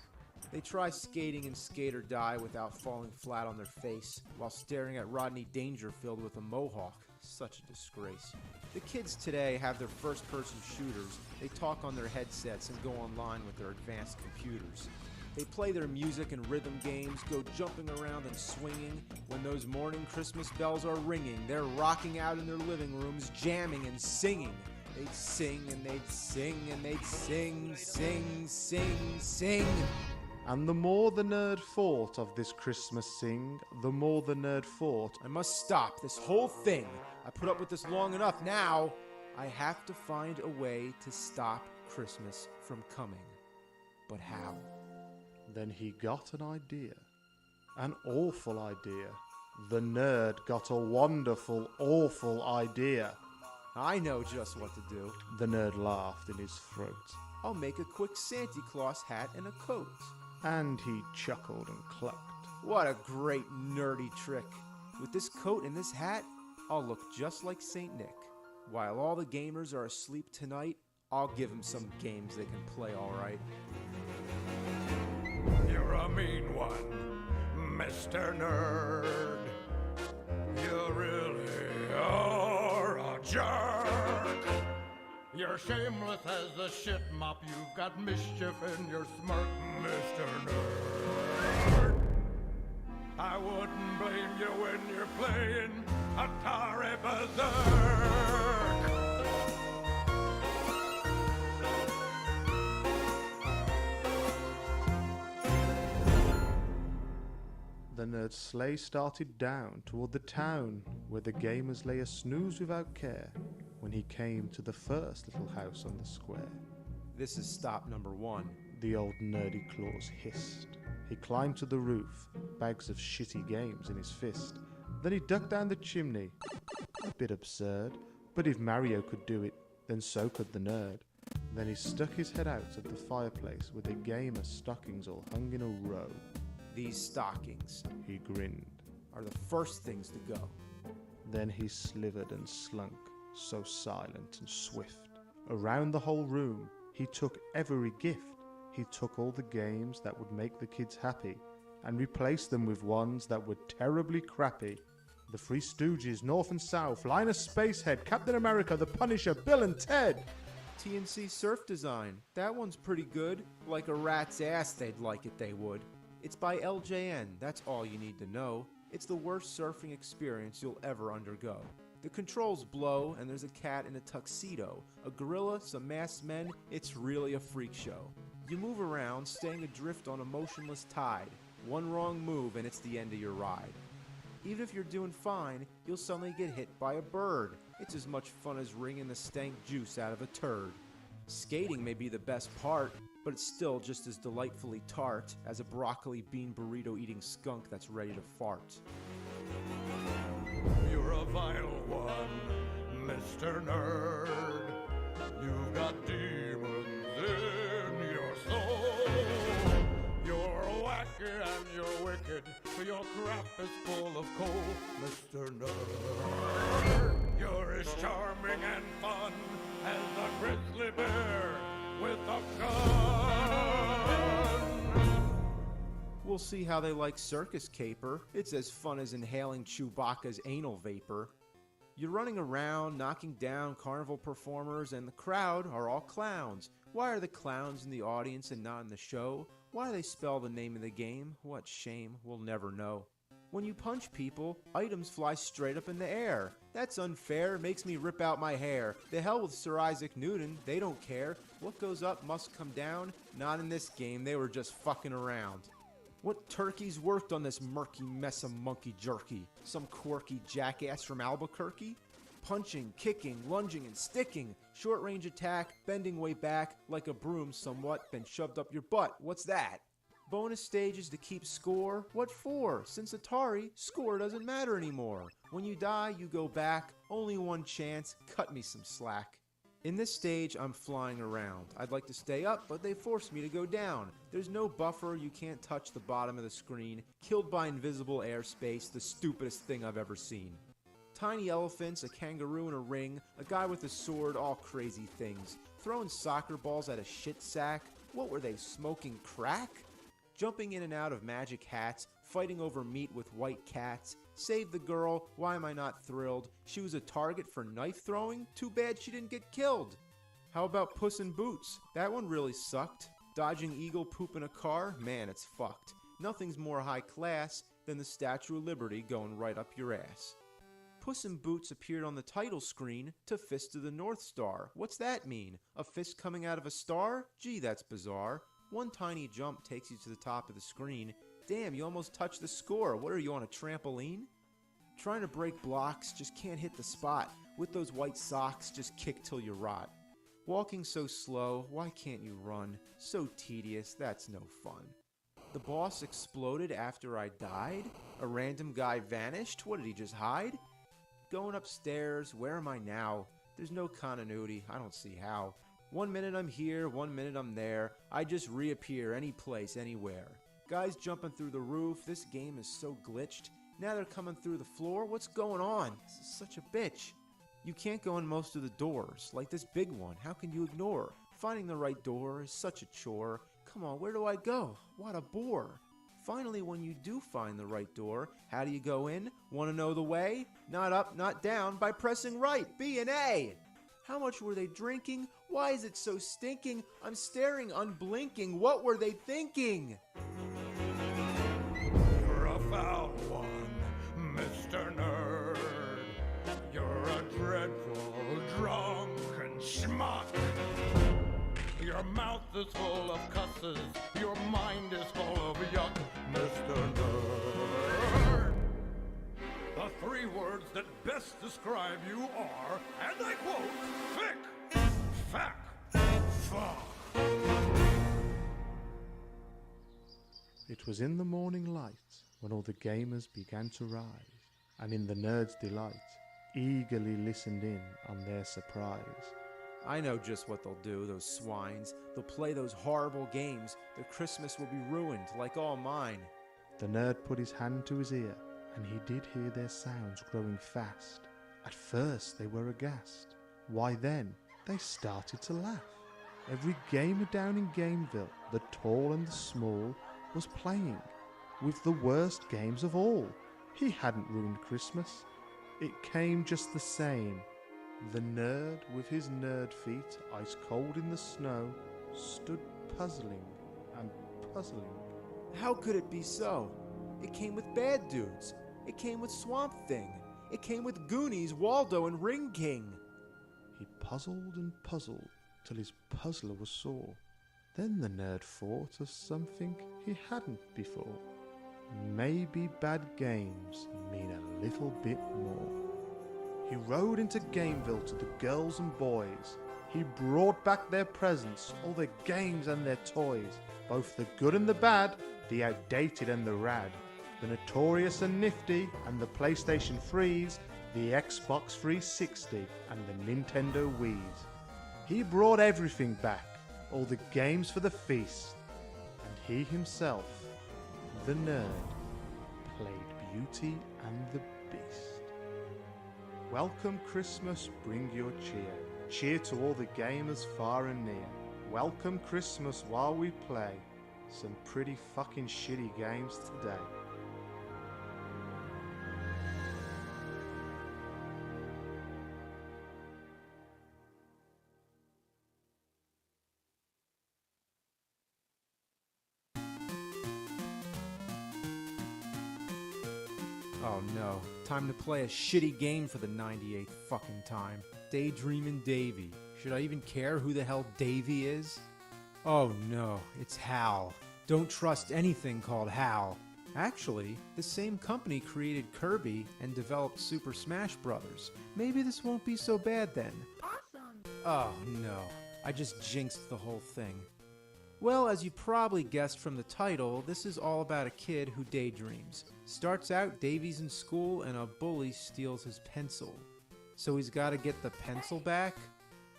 They try skating in Skate or Die without falling flat on their face, while staring at Rodney Dangerfield with a mohawk. Such a disgrace. The kids today have their first-person shooters. They talk on their headsets and go online with their advanced computers. They play their music and rhythm games, go jumping around and swinging. When those morning Christmas bells are ringing, they're rocking out in their living rooms, jamming and singing. They'd sing and they'd sing and they'd sing. And the more the nerd thought of this Christmas sing, the more the nerd thought, I must stop this whole thing. I put up with this long enough now. I have to find a way to stop Christmas from coming. But how? Then he got an idea. An awful idea. The nerd got a wonderful, awful idea. I know just what to do. The nerd laughed in his throat. I'll make a quick Santa Claus hat and a coat. And he chuckled and clucked. What a great nerdy trick. With this coat and this hat, I'll look just like Saint Nick. While all the gamers are asleep tonight, I'll give them some games they can play alright. You're a mean one, Mr. Nerd. You really are a jerk. You're shameless as the shit mop. You've got mischief in your smirk, Mr. Nerd. I wouldn't blame you when you're playing Atari Berserk. The nerd's sleigh started down toward the town, where the gamers lay a snooze without care, when he came to the first little house on the square. This is stop number 1. The old nerdy claws hissed. He climbed to the roof, bags of shitty games in his fist. Then he ducked down the chimney. A bit absurd, but if Mario could do it, then so could the nerd. Then he stuck his head out at the fireplace where the gamer stockings all hung in a row. These stockings, he grinned, are the first things to go. Then he slithered and slunk, so silent and swift. Around the whole room, he took every gift. He took all the games that would make the kids happy and replaced them with ones that were terribly crappy. The Three Stooges, North and South, Linus Spacehead, Captain America, The Punisher, Bill and Ted. TNC Surf Design. That one's pretty good. Like a rat's ass they'd like it, they would. It's by LJN, that's all you need to know. It's the worst surfing experience you'll ever undergo. The controls blow, and there's a cat in a tuxedo, a gorilla, some masked men. It's really a freak show. You move around, staying adrift on a motionless tide. One wrong move and it's the end of your ride. Even if you're doing fine, you'll suddenly get hit by a bird. It's as much fun as wringing the stank juice out of a turd. Skating may be the best part, but it's still just as delightfully tart as a broccoli bean burrito eating skunk that's ready to fart. You're a vile one, Mr. Nerd. You've got demons in your soul. You're wacky and you're wicked. Your crap is full of coal, Mr. Nerd. You're as charming and fun as a grizzly bear with a gun. We'll see how they like circus caper. It's as fun as inhaling Chewbacca's anal vapor. You're running around, knocking down carnival performers, and the crowd are all clowns. Why are the clowns in the audience and not in the show? Why they spell the name of the game? What shame, we'll never know. When you punch people, items fly straight up in the air. That's unfair, makes me rip out my hair. The hell with Sir Isaac Newton, they don't care. What goes up must come down. Not in this game, they were just fucking around. What turkeys worked on this murky mess of monkey jerky? Some quirky jackass from Albuquerque? Punching, kicking, lunging, and sticking. Short range attack, bending way back, like a broom somewhat, been shoved up your butt. What's that? Bonus stages to keep score? What for? Since Atari, score doesn't matter anymore. When you die, you go back. Only one chance, cut me some slack. In this stage, I'm flying around. I'd like to stay up, but they force me to go down. There's no buffer, you can't touch the bottom of the screen. Killed by invisible airspace, the stupidest thing I've ever seen. Tiny elephants, a kangaroo in a ring, a guy with a sword, all crazy things. Throwing soccer balls at a shit sack. What were they, smoking crack? Jumping in and out of magic hats, fighting over meat with white cats. Save the girl, why am I not thrilled? She was a target for knife throwing? Too bad she didn't get killed. How about Puss in Boots? That one really sucked. Dodging eagle poop in a car? Man, it's fucked. Nothing's more high class than the Statue of Liberty going right up your ass. Puss in Boots appeared on the title screen to Fist of the North Star. What's that mean? A fist coming out of a star? Gee, that's bizarre. One tiny jump takes you to the top of the screen. Damn, you almost touched the score. What are you, on a trampoline? Trying to break blocks, just can't hit the spot. With those white socks, just kick till you rot. Walking so slow, why can't you run? So tedious, that's no fun. The boss exploded after I died? A random guy vanished? What, did he just hide? Going upstairs, where am I now? There's no continuity, I don't see how. 1 minute I'm here, 1 minute I'm there. I just reappear any place, anywhere. Guys jumping through the roof, this game is so glitched. Now they're coming through the floor, what's going on? This is such a bitch. You can't go in most of the doors, like this big one, how can you ignore? Finding the right door is such a chore. Come on, where do I go? What a bore. Finally, when you do find the right door, how do you go in? Want to know the way? Not up, not down, by pressing right, B and A. How much were they drinking? Why is it so stinking? I'm staring unblinking. What were they thinking? You're a foul one, Mr. Nerd. You're a dreadful, drunken schmuck. Your mouth is full of cusses. Your mind is full of yuck, Mr. Nerd. The three words that best describe you are, and I quote, thick, fat, fuck. It was in the morning light when all the gamers began to rise, and in the nerds' delight, eagerly listened in on their surprise. I know just what they'll do, those swines. They'll play those horrible games. Their Christmas will be ruined, like all mine. The nerd put his hand to his ear, and he did hear their sounds growing fast. At first they were aghast. Why then, they started to laugh. Every gamer down in Gameville, the tall and the small, was playing with the worst games of all. He hadn't ruined Christmas. It came just the same. The nerd, with his nerd feet ice cold in the snow, stood puzzling and puzzling. How could it be so? It came with bad dudes. It came with Swamp Thing. It came with Goonies, Waldo, and Ring King. He puzzled and puzzled till his puzzler was sore. Then the nerd thought of something he hadn't before. Maybe bad games mean a little bit more. He rode into Gameville to the girls and boys. He brought back their presents, all their games and their toys, both the good and the bad, the outdated and the rad, the notorious and nifty, and the PlayStation 3s, the Xbox 360, and the Nintendo Wii's. He brought everything back, all the games for the feast, and he himself, the nerd, played Beauty and the Beast. Welcome Christmas, bring your cheer. Cheer to all the gamers far and near. Welcome Christmas while we play some pretty fucking shitty games today. Oh no, time to play a shitty game for the 98th fucking time. Daydreamin' Davy. Should I even care who the hell Davy is? Oh no, it's Hal. Don't trust anything called Hal. Actually, the same company created Kirby and developed Super Smash Bros. Maybe this won't be so bad then. Awesome! Oh no, I just jinxed the whole thing. Well, as you probably guessed from the title, this is all about a kid who daydreams. Starts out, Davy's in school and a bully steals his pencil. So he's got to get the pencil back?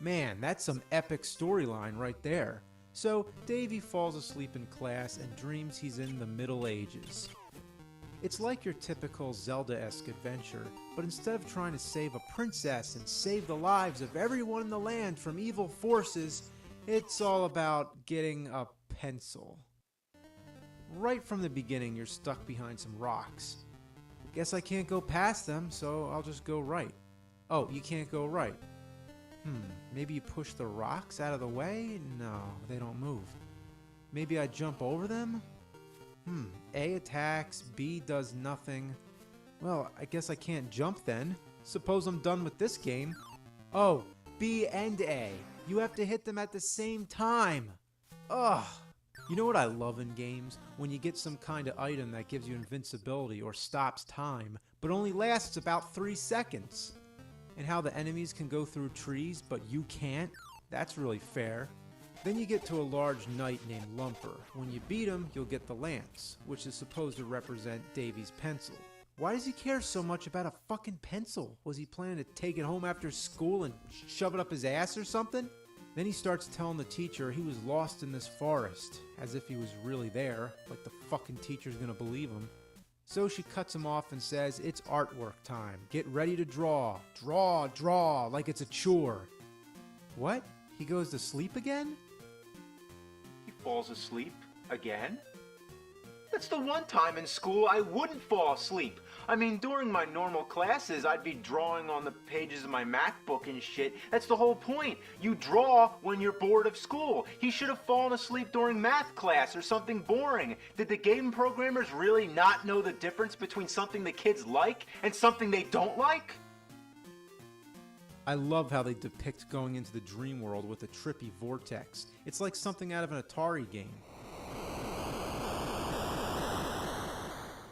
Man, that's some epic storyline right there. So Davy falls asleep in class and dreams he's in the Middle Ages. It's like your typical Zelda-esque adventure, but instead of trying to save a princess and save the lives of everyone in the land from evil forces, it's all about getting a pencil. Right from the beginning, you're stuck behind some rocks. Guess I can't go past them, so I'll just go right. Oh, you can't go right. Maybe you push the rocks out of the way? No, they don't move. Maybe I jump over them? A attacks, B does nothing. Well, I guess I can't jump then. Suppose I'm done with this game. Oh, B and A. You have to hit them at the same time. Ugh. You know what I love in games? When you get some kind of item that gives you invincibility or stops time, but only lasts about 3 seconds. And how the enemies can go through trees, but you can't? That's really fair. Then you get to a large knight named Lumper. When you beat him, you'll get the lance, which is supposed to represent Davy's pencil. Why does he care so much about a fucking pencil? Was he planning to take it home after school and shove it up his ass or something? Then he starts telling the teacher he was lost in this forest, as if he was really there, like the fucking teacher's gonna believe him. So she cuts him off and says, it's artwork time. Get ready to draw. Draw, draw, like it's a chore. What? He goes to sleep again? He falls asleep again? That's the one time in school I wouldn't fall asleep. I mean, during my normal classes, I'd be drawing on the pages of my MacBook and shit. That's the whole point. You draw when you're bored of school. He should have fallen asleep during math class or something boring. Did the game programmers really not know the difference between something the kids like and something they don't like? I love how they depict going into the dream world with a trippy vortex. It's like something out of an Atari game.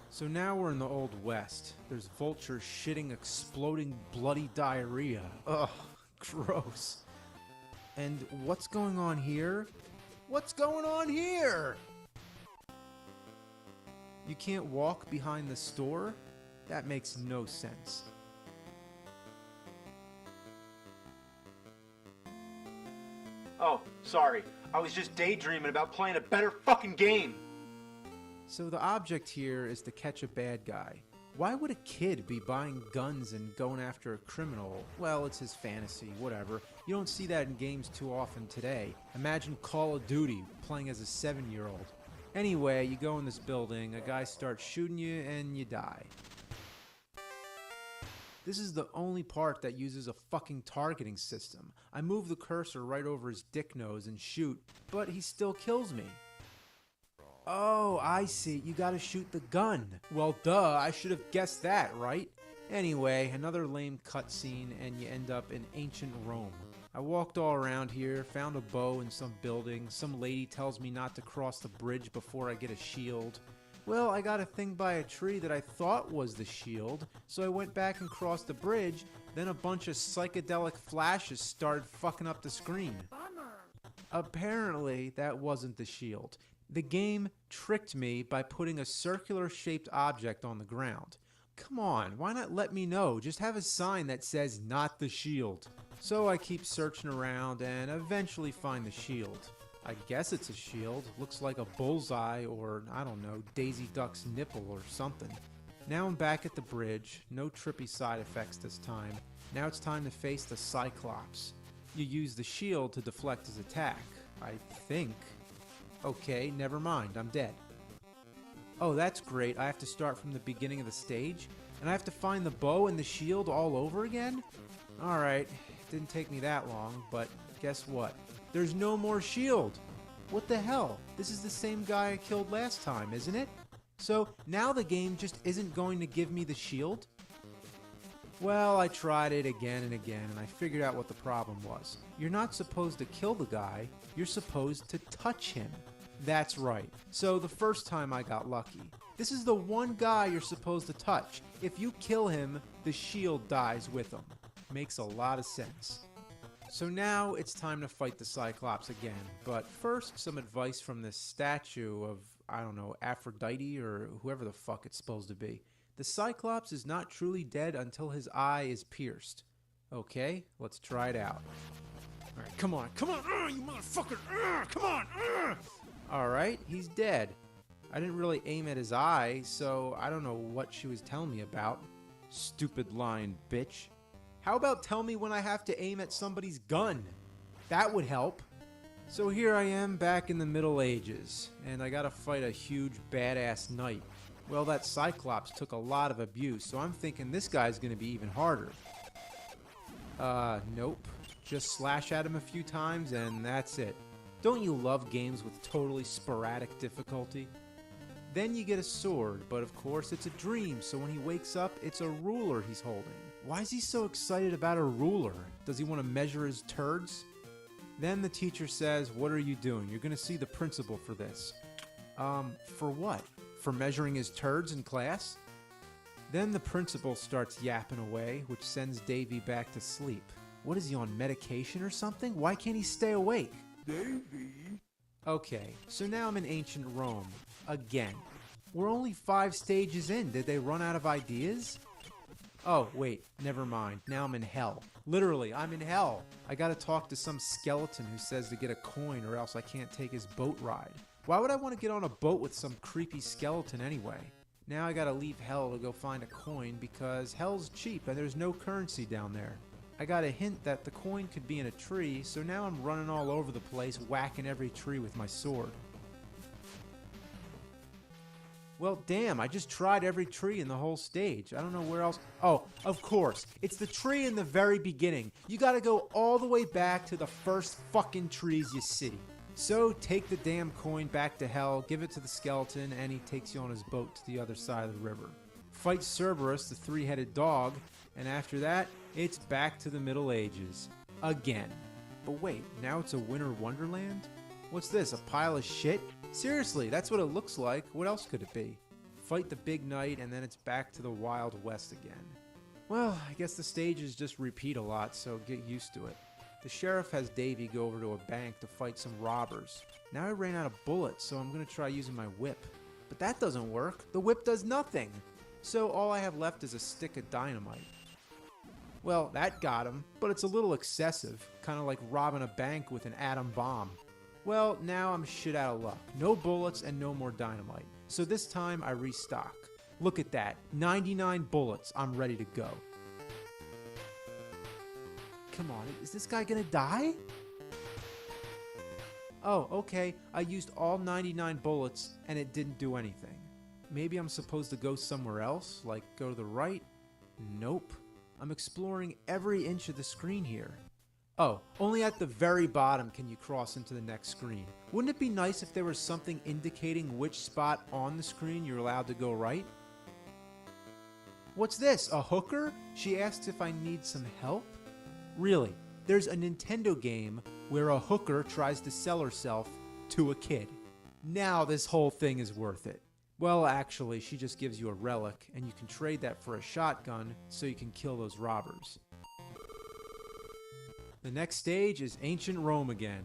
So now we're in the Old West. There's vultures shitting exploding bloody diarrhea. Ugh, gross. And what's going on here? What's going on here? You can't walk behind the store? That makes no sense. Oh, sorry. I was just daydreaming about playing a better fucking game. So the object here is to catch a bad guy. Why would a kid be buying guns and going after a criminal? Well, it's his fantasy, whatever. You don't see that in games too often today. Imagine Call of Duty playing as a 7-year-old. Anyway, you go in this building, a guy starts shooting you, and you die. This is the only part that uses a fucking targeting system. I move the cursor right over his dick nose and shoot, but he still kills me. Oh, I see. You gotta shoot the gun. Well, duh, I should have guessed that, right? Anyway, another lame cutscene and you end up in ancient Rome. I walked all around here, found a bow in some building, some lady tells me not to cross the bridge before I get a shield. Well, I got a thing by a tree that I thought was the shield, so I went back and crossed the bridge, then a bunch of psychedelic flashes started fucking up the screen. Apparently, that wasn't the shield. The game tricked me by putting a circular-shaped object on the ground. Come on, why not let me know? Just have a sign that says, not the shield. So I keep searching around and eventually find the shield. I guess it's a shield. Looks like a bullseye or, I don't know, Daisy Duck's nipple or something. Now I'm back at the bridge. No trippy side effects this time. Now it's time to face the Cyclops. You use the shield to deflect his attack. I think. Okay, never mind. I'm dead. Oh, that's great. I have to start from the beginning of the stage? And I have to find the bow and the shield all over again? Alright, didn't take me that long, but guess what? There's no more shield! What the hell? This is the same guy I killed last time, isn't it? So, now the game just isn't going to give me the shield? Well, I tried it again and again, and I figured out what the problem was. You're not supposed to kill the guy, you're supposed to touch him. That's right. So the first time I got lucky. This is the one guy you're supposed to touch. If you kill him, the shield dies with him. Makes a lot of sense. So now it's time to fight the Cyclops again, but first some advice from this statue of, I don't know, Aphrodite or whoever the fuck it's supposed to be. The Cyclops is not truly dead until his eye is pierced. Okay, let's try it out. Alright, come on, you motherfucker, come on, Alright, he's dead. I didn't really aim at his eye, so I don't know what she was telling me about. Stupid lying bitch. How about tell me when I have to aim at somebody's gun? That would help. So here I am back in the Middle Ages, and I gotta fight a huge badass knight. Well, that Cyclops took a lot of abuse, so I'm thinking this guy's gonna be even harder. Nope. Just slash at him a few times and that's it. Don't you love games with totally sporadic difficulty? Then you get a sword, but of course it's a dream, so when he wakes up, it's a ruler he's holding. Why is he so excited about a ruler? Does he want to measure his turds? Then the teacher says, what are you doing? You're gonna see the principal for this. For what? For measuring his turds in class? Then the principal starts yapping away, which sends Davy back to sleep. What is he on medication or something? Why can't he stay awake? Davy? Okay, so now I'm in ancient Rome. Again. We're only 5 stages in. Did they run out of ideas? Oh, wait, never mind. Now I'm in hell. Literally, I'm in hell. I gotta talk to some skeleton who says to get a coin or else I can't take his boat ride. Why would I want to get on a boat with some creepy skeleton anyway? Now I gotta leave hell to go find a coin because hell's cheap and there's no currency down there. I got a hint that the coin could be in a tree, so now I'm running all over the place whacking every tree with my sword. Well, damn, I just tried every tree in the whole stage. I don't know where else. Oh, of course. It's the tree in the very beginning. You gotta go all the way back to the first fucking trees you see. So, take the damn coin back to hell, give it to the skeleton, and he takes you on his boat to the other side of the river. Fight Cerberus, the 3-headed dog, and after that, it's back to the Middle Ages. Again. But wait, now it's a winter wonderland? What's this, a pile of shit? Seriously, that's what it looks like. What else could it be? Fight the big knight, and then it's back to the Wild West again. Well, I guess the stages just repeat a lot, so get used to it. The sheriff has Davy go over to a bank to fight some robbers. Now I ran out of bullets, so I'm going to try using my whip. But that doesn't work. The whip does nothing. So all I have left is a stick of dynamite. Well, that got him, but it's a little excessive. Kind of like robbing a bank with an atom bomb. Well, now I'm shit out of luck. No bullets and no more dynamite. So this time I restock. Look at that. 99 bullets. I'm ready to go. Come on, is this guy gonna die? Oh, okay. I used all 99 bullets and it didn't do anything. Maybe I'm supposed to go somewhere else, like go to the right? Nope. I'm exploring every inch of the screen here. Oh, only at the very bottom can you cross into the next screen. Wouldn't it be nice if there was something indicating which spot on the screen you're allowed to go right? What's this, a hooker? She asks if I need some help? Really, there's a Nintendo game where a hooker tries to sell herself to a kid. Now this whole thing is worth it. Well, actually, she just gives you a relic, and you can trade that for a shotgun so you can kill those robbers. The next stage is ancient Rome again.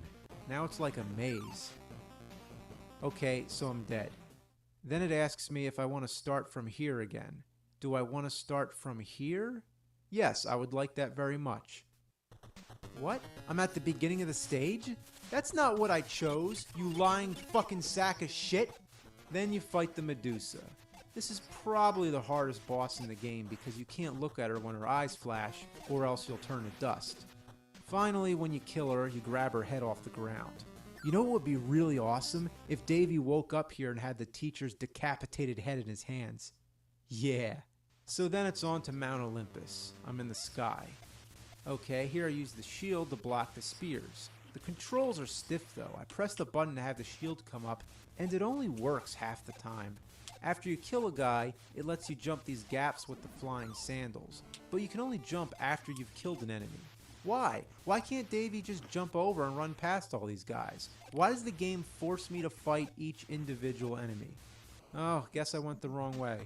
Now it's like a maze. Okay, so I'm dead. Then it asks me if I want to start from here again. Do I want to start from here? Yes, I would like that very much. What? I'm at the beginning of the stage? That's not what I chose, you lying fucking sack of shit. Then you fight the Medusa. This is probably the hardest boss in the game because you can't look at her when her eyes flash or else you'll turn to dust. Finally, when you kill her, you grab her head off the ground. You know what would be really awesome? If Davey woke up here and had the teacher's decapitated head in his hands. Yeah. So then it's on to Mount Olympus. I'm in the sky. Okay, here I use the shield to block the spears. The controls are stiff though. I press the button to have the shield come up, and it only works half the time. After you kill a guy, it lets you jump these gaps with the flying sandals. But you can only jump after you've killed an enemy. Why? Why can't Davey just jump over and run past all these guys? Why does the game force me to fight each individual enemy? Oh, guess I went the wrong way.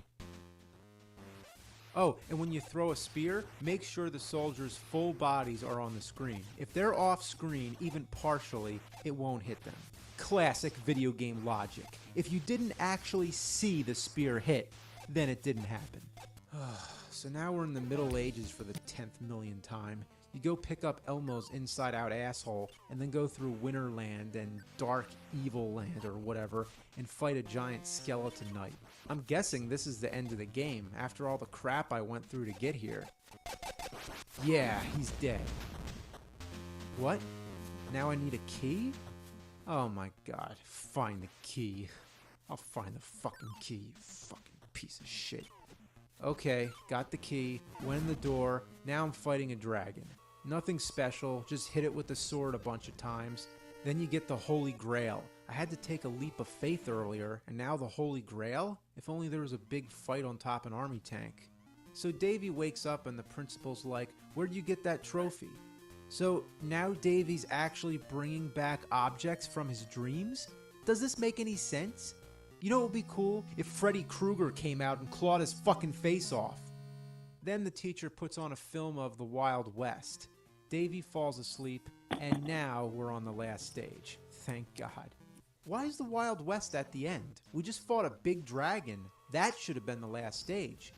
Oh, and when you throw a spear, make sure the soldiers' full bodies are on the screen. If they're off screen, even partially, it won't hit them. Classic video game logic. If you didn't actually see the spear hit, then it didn't happen. So now we're in the Middle Ages for the 10th million time. You go pick up Elmo's inside-out asshole, and then go through Winterland and Dark Evil Land or whatever, and fight a giant skeleton knight. I'm guessing this is the end of the game, after all the crap I went through to get here. Yeah, he's dead. What? Now I need a key? Oh my god, find the key. I'll find the fucking key, you fucking piece of shit. Okay, got the key, went in the door, now I'm fighting a dragon. Nothing special, just hit it with the sword a bunch of times. Then you get the Holy Grail. I had to take a leap of faith earlier, and now the Holy Grail? If only there was a big fight on top of an army tank. So Davey wakes up and the principal's like, where'd you get that trophy? So now Davey's actually bringing back objects from his dreams? Does this make any sense? You know what would be cool? If Freddy Krueger came out and clawed his fucking face off. Then the teacher puts on a film of the Wild West. Davey falls asleep, and now we're on the last stage. Thank God. Why is the Wild West at the end? We just fought a big dragon. That should have been the last stage.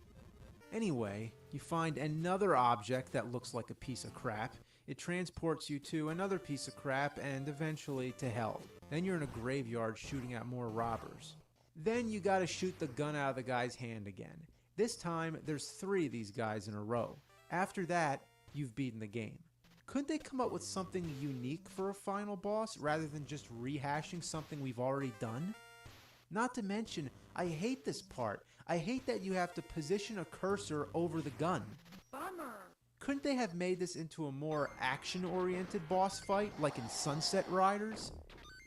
Anyway, you find another object that looks like a piece of crap. It transports you to another piece of crap and eventually to hell. Then you're in a graveyard shooting at more robbers. Then you gotta shoot the gun out of the guy's hand again. This time, there's 3 of these guys in a row. After that, you've beaten the game. Couldn't they come up with something unique for a final boss rather than just rehashing something we've already done? Not to mention, I hate this part. I hate that you have to position a cursor over the gun. Bummer. Couldn't they have made this into a more action-oriented boss fight, like in Sunset Riders?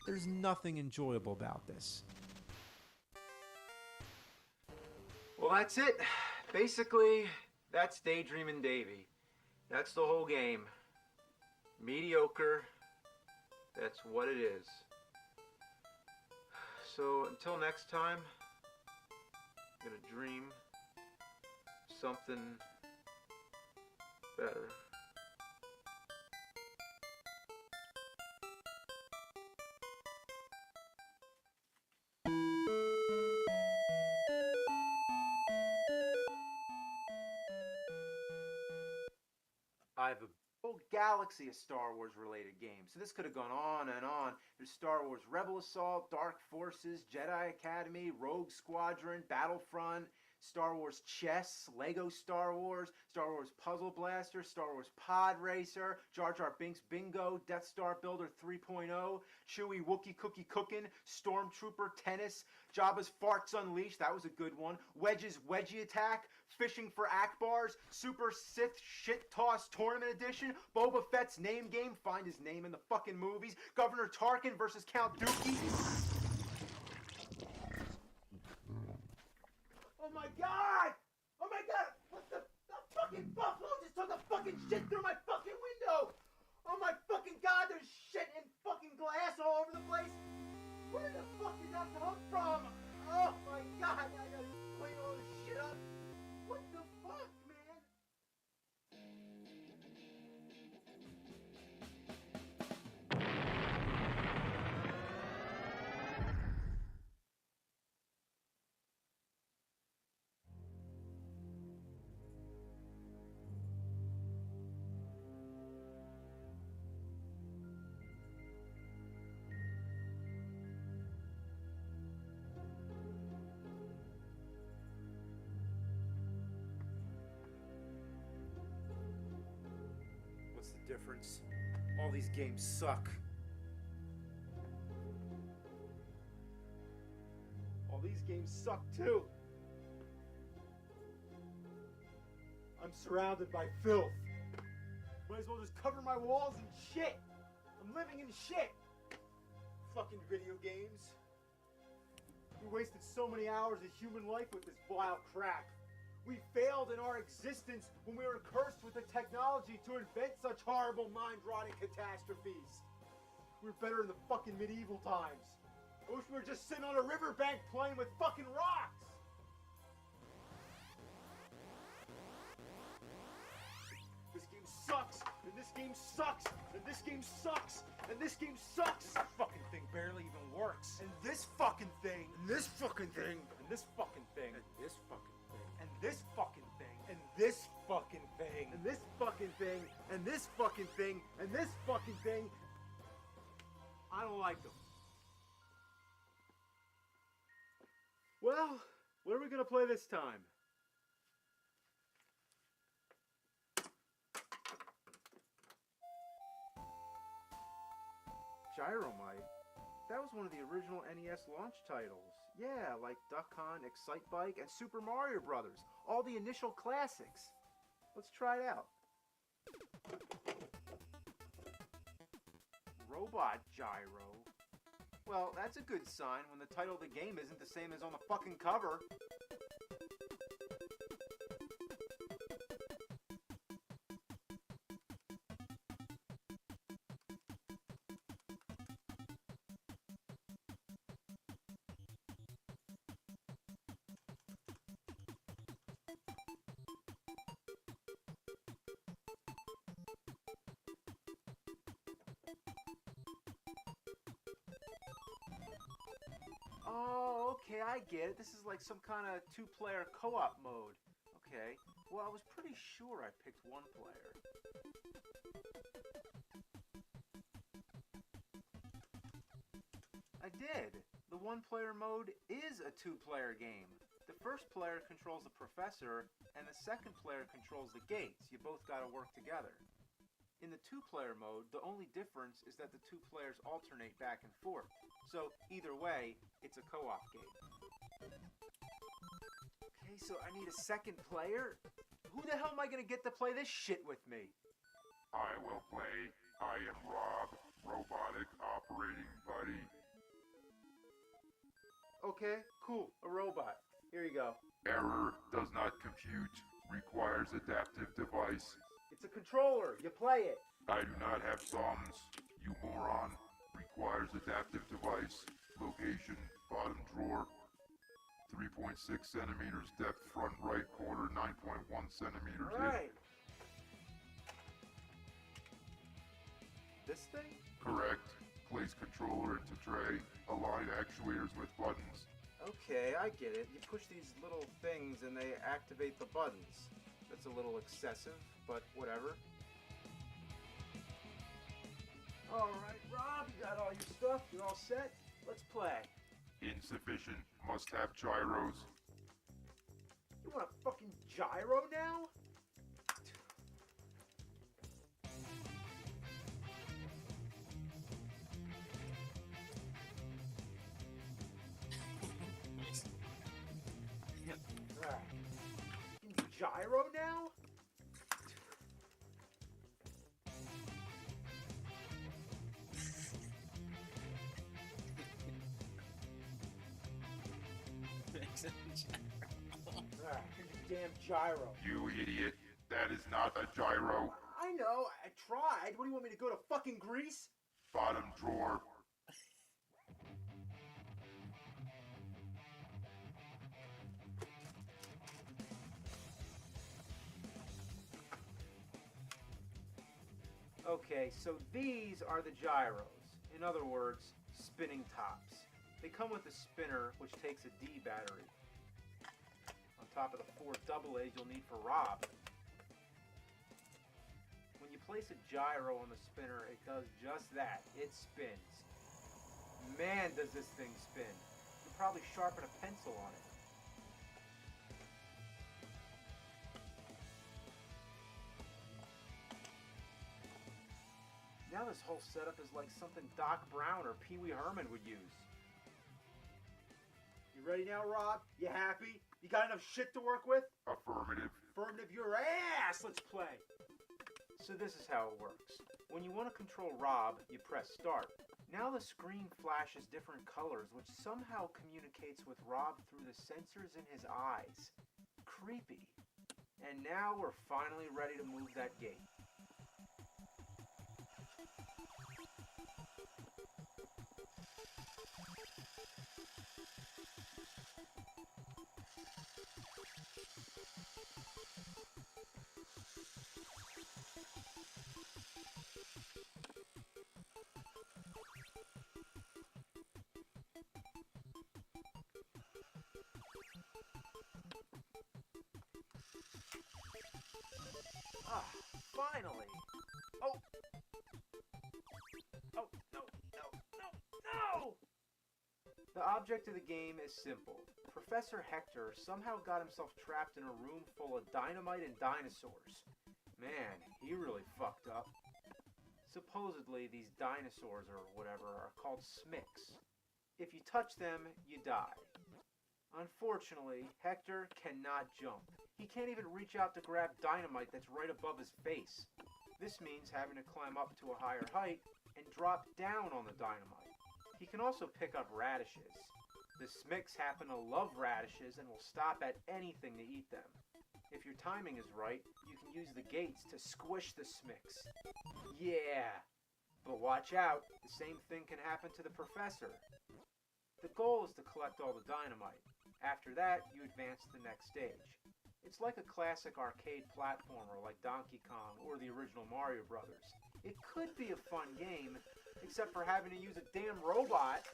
There's nothing enjoyable about this. Well, that's it. Basically, that's Daydreamin' Davey. That's the whole game. Mediocre. That's what it is. So, until next time, I'm gonna dream something better. I have a whole galaxy of Star Wars related games, so this could have gone on and on. There's Star Wars Rebel Assault, Dark Forces, Jedi Academy, Rogue Squadron, Battlefront, Star Wars Chess, Lego Star Wars Puzzle Blaster, Star Wars Pod Racer, Jar Jar Binks Bingo, Death Star Builder 3.0, Chewie Wookie Cookie Cookin', Stormtrooper Tennis, Jabba's Farts Unleashed, that was a good one. Wedge's Wedgie Attack, Fishing for Akbars, Super Sith Shit Toss Tournament Edition, Boba Fett's Name Game, find his name in the fucking movies, Governor Tarkin versus Count Dookie. Oh my god! Oh my god! What the fucking buffalo just took a fucking shit through my fucking window! Oh my fucking god, there's shit and fucking glass all over the place! Where the fuck did that come from? Oh my god, I gotta clean all this shit up! What the fuck, man? What's the difference? All these games suck. All these games suck too. I'm surrounded by filth. Might as well just cover my walls in shit. I'm living in shit. Fucking video games. We wasted so many hours of human life with this vile crap. We failed in our existence when we were cursed with the technology to invent such horrible mind-rotting catastrophes. We were better in the fucking medieval times. I wish we were just sitting on a riverbank playing with fucking rocks. This game sucks, and this game sucks, and this game sucks, and this game sucks. This fucking thing barely even works. And this fucking thing, and this fucking thing, and this fucking thing, and this fucking thing, and this fucking thing, and this fucking thing, and this fucking thing, and this fucking thing, and this fucking thing. I don't like them. Well, what are we gonna play this time? Gyromite? That was one of the original NES launch titles. Yeah, like Duck Hunt, Excite Bike, and Super Mario Brothers. All the initial classics. Let's try it out. Robot Gyro. Well, that's a good sign when the title of the game isn't the same as on the fucking cover. Oh, okay, I get it. This is like some kind of two-player co-op mode. Okay, well, I was pretty sure I picked one player. I did. The one-player mode is a two-player game. The first player controls the professor, and the second player controls the gates. You both gotta work together. In the two-player mode, the only difference is that the two players alternate back and forth. So, either way, it's a co-op game. Okay, so I need a second player? Who the hell am I gonna get to play this shit with me? I will play. I am Rob, robotic operating buddy. Okay, cool. A robot. Here you go. Error does not compute. Requires adaptive device. It's a controller. You play it. I do not have thumbs. You moron. Requires adaptive device. Location, bottom drawer. 3.6 centimeters depth, front right corner, 9.1 centimeters. Alright. This thing? Correct. Place controller into tray. Align actuators with buttons. Okay, I get it. You push these little things and they activate the buttons. That's a little excessive, but whatever. Alright, Rob, you got all your stuff. You're all set. Let's play. Insufficient. Must have gyros. You want a fucking gyro now? gyro now? Here's a damn gyro. You idiot. That is not a gyro. I know, I tried. What do you want me to go to fucking Greece? Bottom drawer. Okay, so these are the gyros. In other words, spinning tops. They come with a spinner, which takes a D battery. On top of the 4 AA's you'll need for Rob. When you place a gyro on the spinner, it does just that. It spins. Man, does this thing spin. You could probably sharpen a pencil on it. Now this whole setup is like something Doc Brown or Pee Wee Herman would use. You ready now, Rob? You happy? You got enough shit to work with? Affirmative. Affirmative your ass! Let's play! So this is how it works. When you want to control Rob, you press start. Now the screen flashes different colors, which somehow communicates with Rob through the sensors in his eyes. Creepy. And now we're finally ready to move that gate. Ah, finally! Oh! Oh, no, no, no, no! The object of the game is simple. Professor Hector somehow got himself trapped in a room full of dynamite and dinosaurs. Man, he really fucked up. Supposedly, these dinosaurs or whatever are called smicks. If you touch them, you die. Unfortunately, Hector cannot jump. He can't even reach out to grab dynamite that's right above his face. This means having to climb up to a higher height and drop down on the dynamite. He can also pick up radishes. The smicks happen to love radishes and will stop at anything to eat them. If your timing is right, you can use the gates to squish the smicks. Yeah! But watch out, the same thing can happen to the professor. The goal is to collect all the dynamite. After that, you advance to the next stage. It's like a classic arcade platformer like Donkey Kong or the original Mario Brothers. It could be a fun game, except for having to use a damn robot.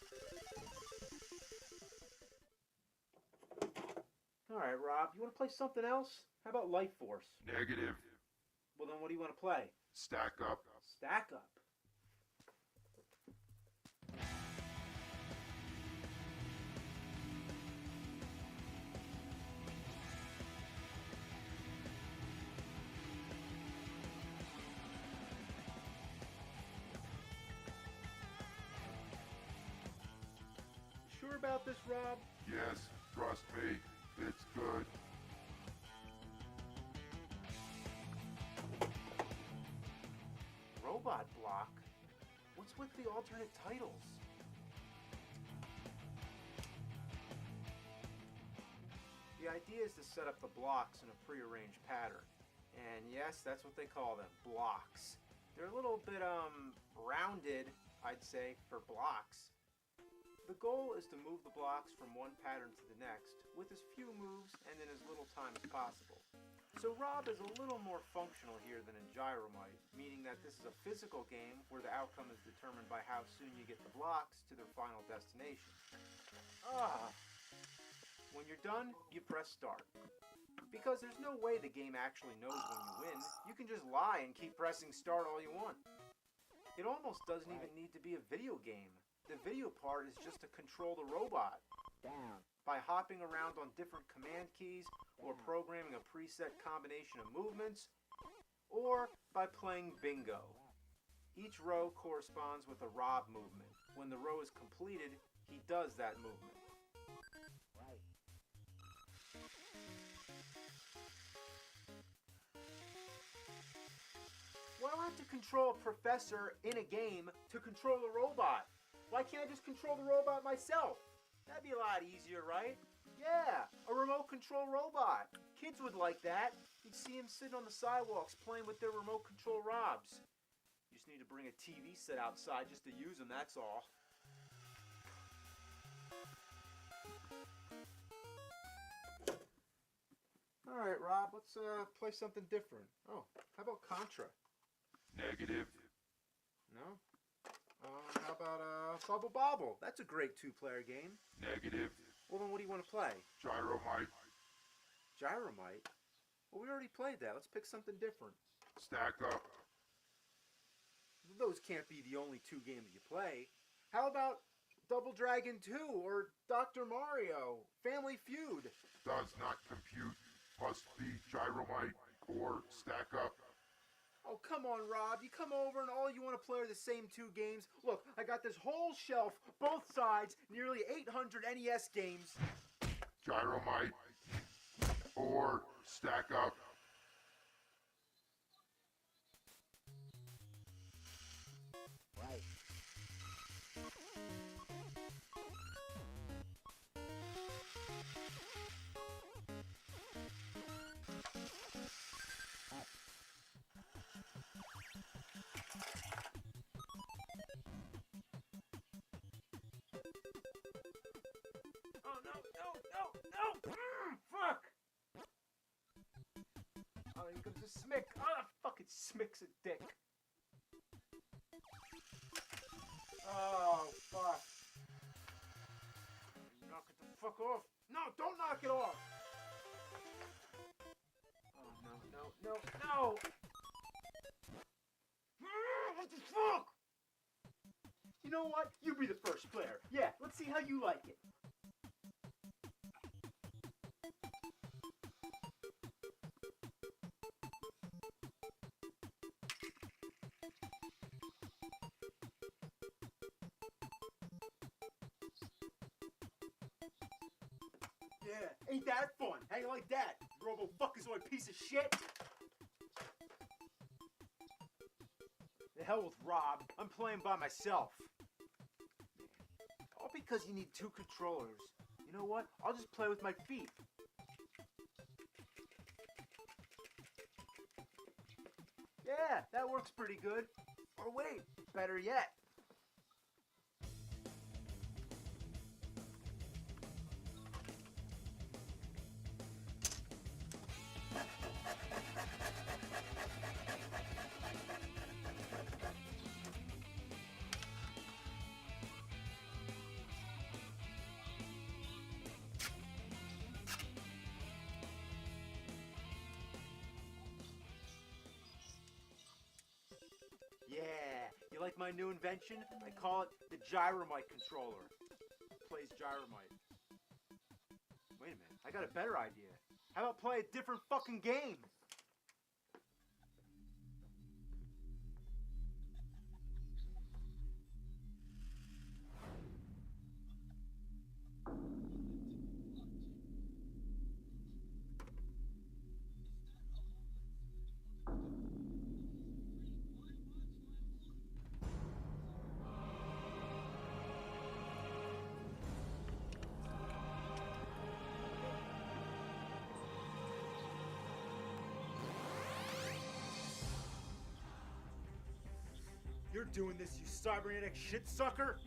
Alright, Rob, you want to play something else? How about Life Force? Negative. Well, then what do you want to play? Stack up. Stack Up. Sure about this, Rob? Yes, trust me. It's good. Robot block? What's with the alternate titles? The idea is to set up the blocks in a prearranged pattern. And yes, that's what they call them, blocks. They're a little bit, rounded, I'd say, for blocks. The goal is to move the blocks from one pattern to the next with as few moves and in as little time as possible. So Rob is a little more functional here than in Gyromite, meaning that this is a physical game where the outcome is determined by how soon you get the blocks to their final destination. When you're done, you press start. Because there's no way the game actually knows when you win, you can just lie and keep pressing start all you want. It almost doesn't even need to be a video game. The video part is just to control the robot. By hopping around on different command keys, or programming a preset combination of movements, or by playing bingo. Each row corresponds with a Rob movement. When the row is completed, he does that movement. want to control a professor in a game to control a robot. Why can't I just control the robot myself? That'd be a lot easier, right? Yeah, a remote control robot. Kids would like that. You'd see them sitting on the sidewalks playing with their remote control robs. You just need to bring a TV set outside just to use them, that's all. Alright, Rob, let's play something different. Oh, how about Contra? Negative. No? How about Bubble Bobble? That's a great two-player game. Negative. Well, then what do you want to play? Gyromite. Gyromite? Well, we already played that. Let's pick something different. Stack up. Those can't be the only two games you play. How about Double Dragon 2 or Dr. Mario? Family Feud? Does not compute. Must be Gyromite or Stack Up. Oh, come on, Rob. You come over and all you want to play are the same two games. Look, I got this whole shelf, both sides, nearly 800 NES games. Gyromite or Stack Up. Right. Oh, no! Fuck! Oh, here comes the Smick. Oh, fucking Smick's a dick. Oh, fuck. Knock it the fuck off. No, don't knock it off. Oh, no. What the fuck? You know what? You be the first player. Yeah, let's see how you like it. Yeah, ain't that fun? How you like that? Robo fuckazoid piece of shit? The hell with Rob. I'm playing by myself. All because you need two controllers. You know what? I'll just play with my feet. Yeah, that works pretty good. Or wait, better yet. Yeah, you like my new invention? I call it the Gyromite controller. Plays Gyromite. Wait a minute, I got a better idea. How about play a different fucking game? You're doing this, you cybernetic shit sucker!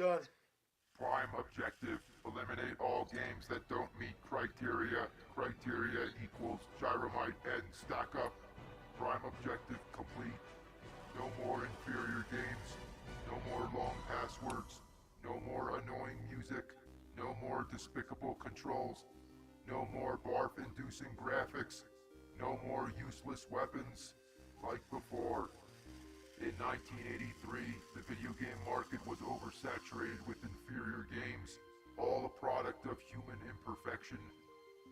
Done. Prime objective, eliminate all games that don't meet criteria. Criteria equals gyromite and stack up. Prime objective complete. No more inferior games. No more long passwords. No more annoying music. No more despicable controls. No more barf-inducing graphics. No more useless weapons like before. In 1983, the video game market was oversaturated with inferior games, all a product of human imperfection.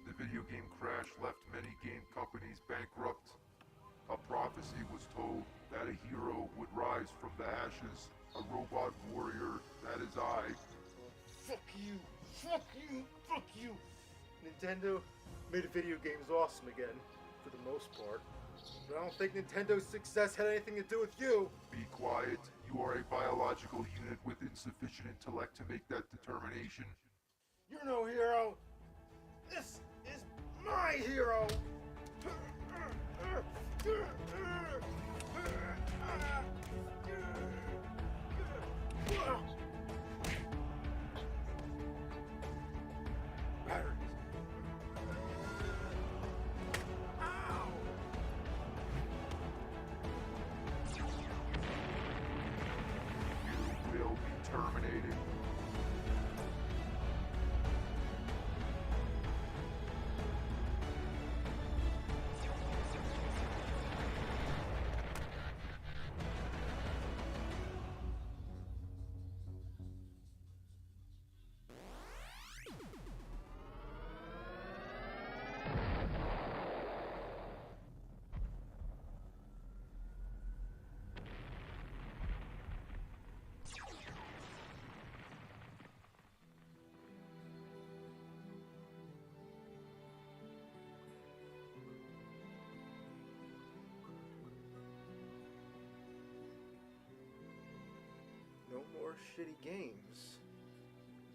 The video game crash left many game companies bankrupt. A prophecy was told that a hero would rise from the ashes, a robot warrior, that is I. Fuck you! Fuck you! Fuck you! Nintendo made video games awesome again, for the most part. But I don't think Nintendo's success had anything to do with you. Be quiet. You are a biological unit with insufficient intellect to make that determination. You're no hero. This is my hero. You will be terminated. No more shitty games.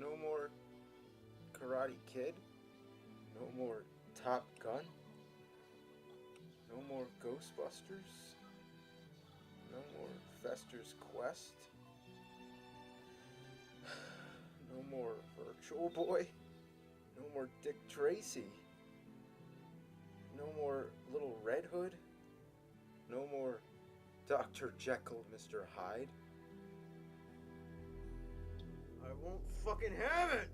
No more Karate Kid. No more Top Gun. No more Ghostbusters. No more Fester's Quest. No more Virtual Boy. No more Dick Tracy. No more Little Red Hood. No more Dr. Jekyll, Mr. Hyde. I won't fucking have it!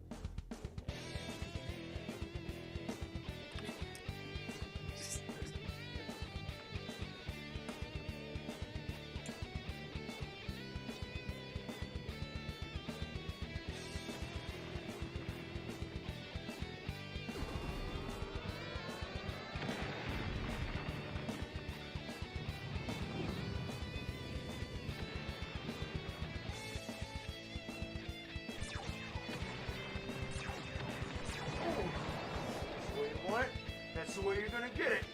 That's the way you're gonna get it.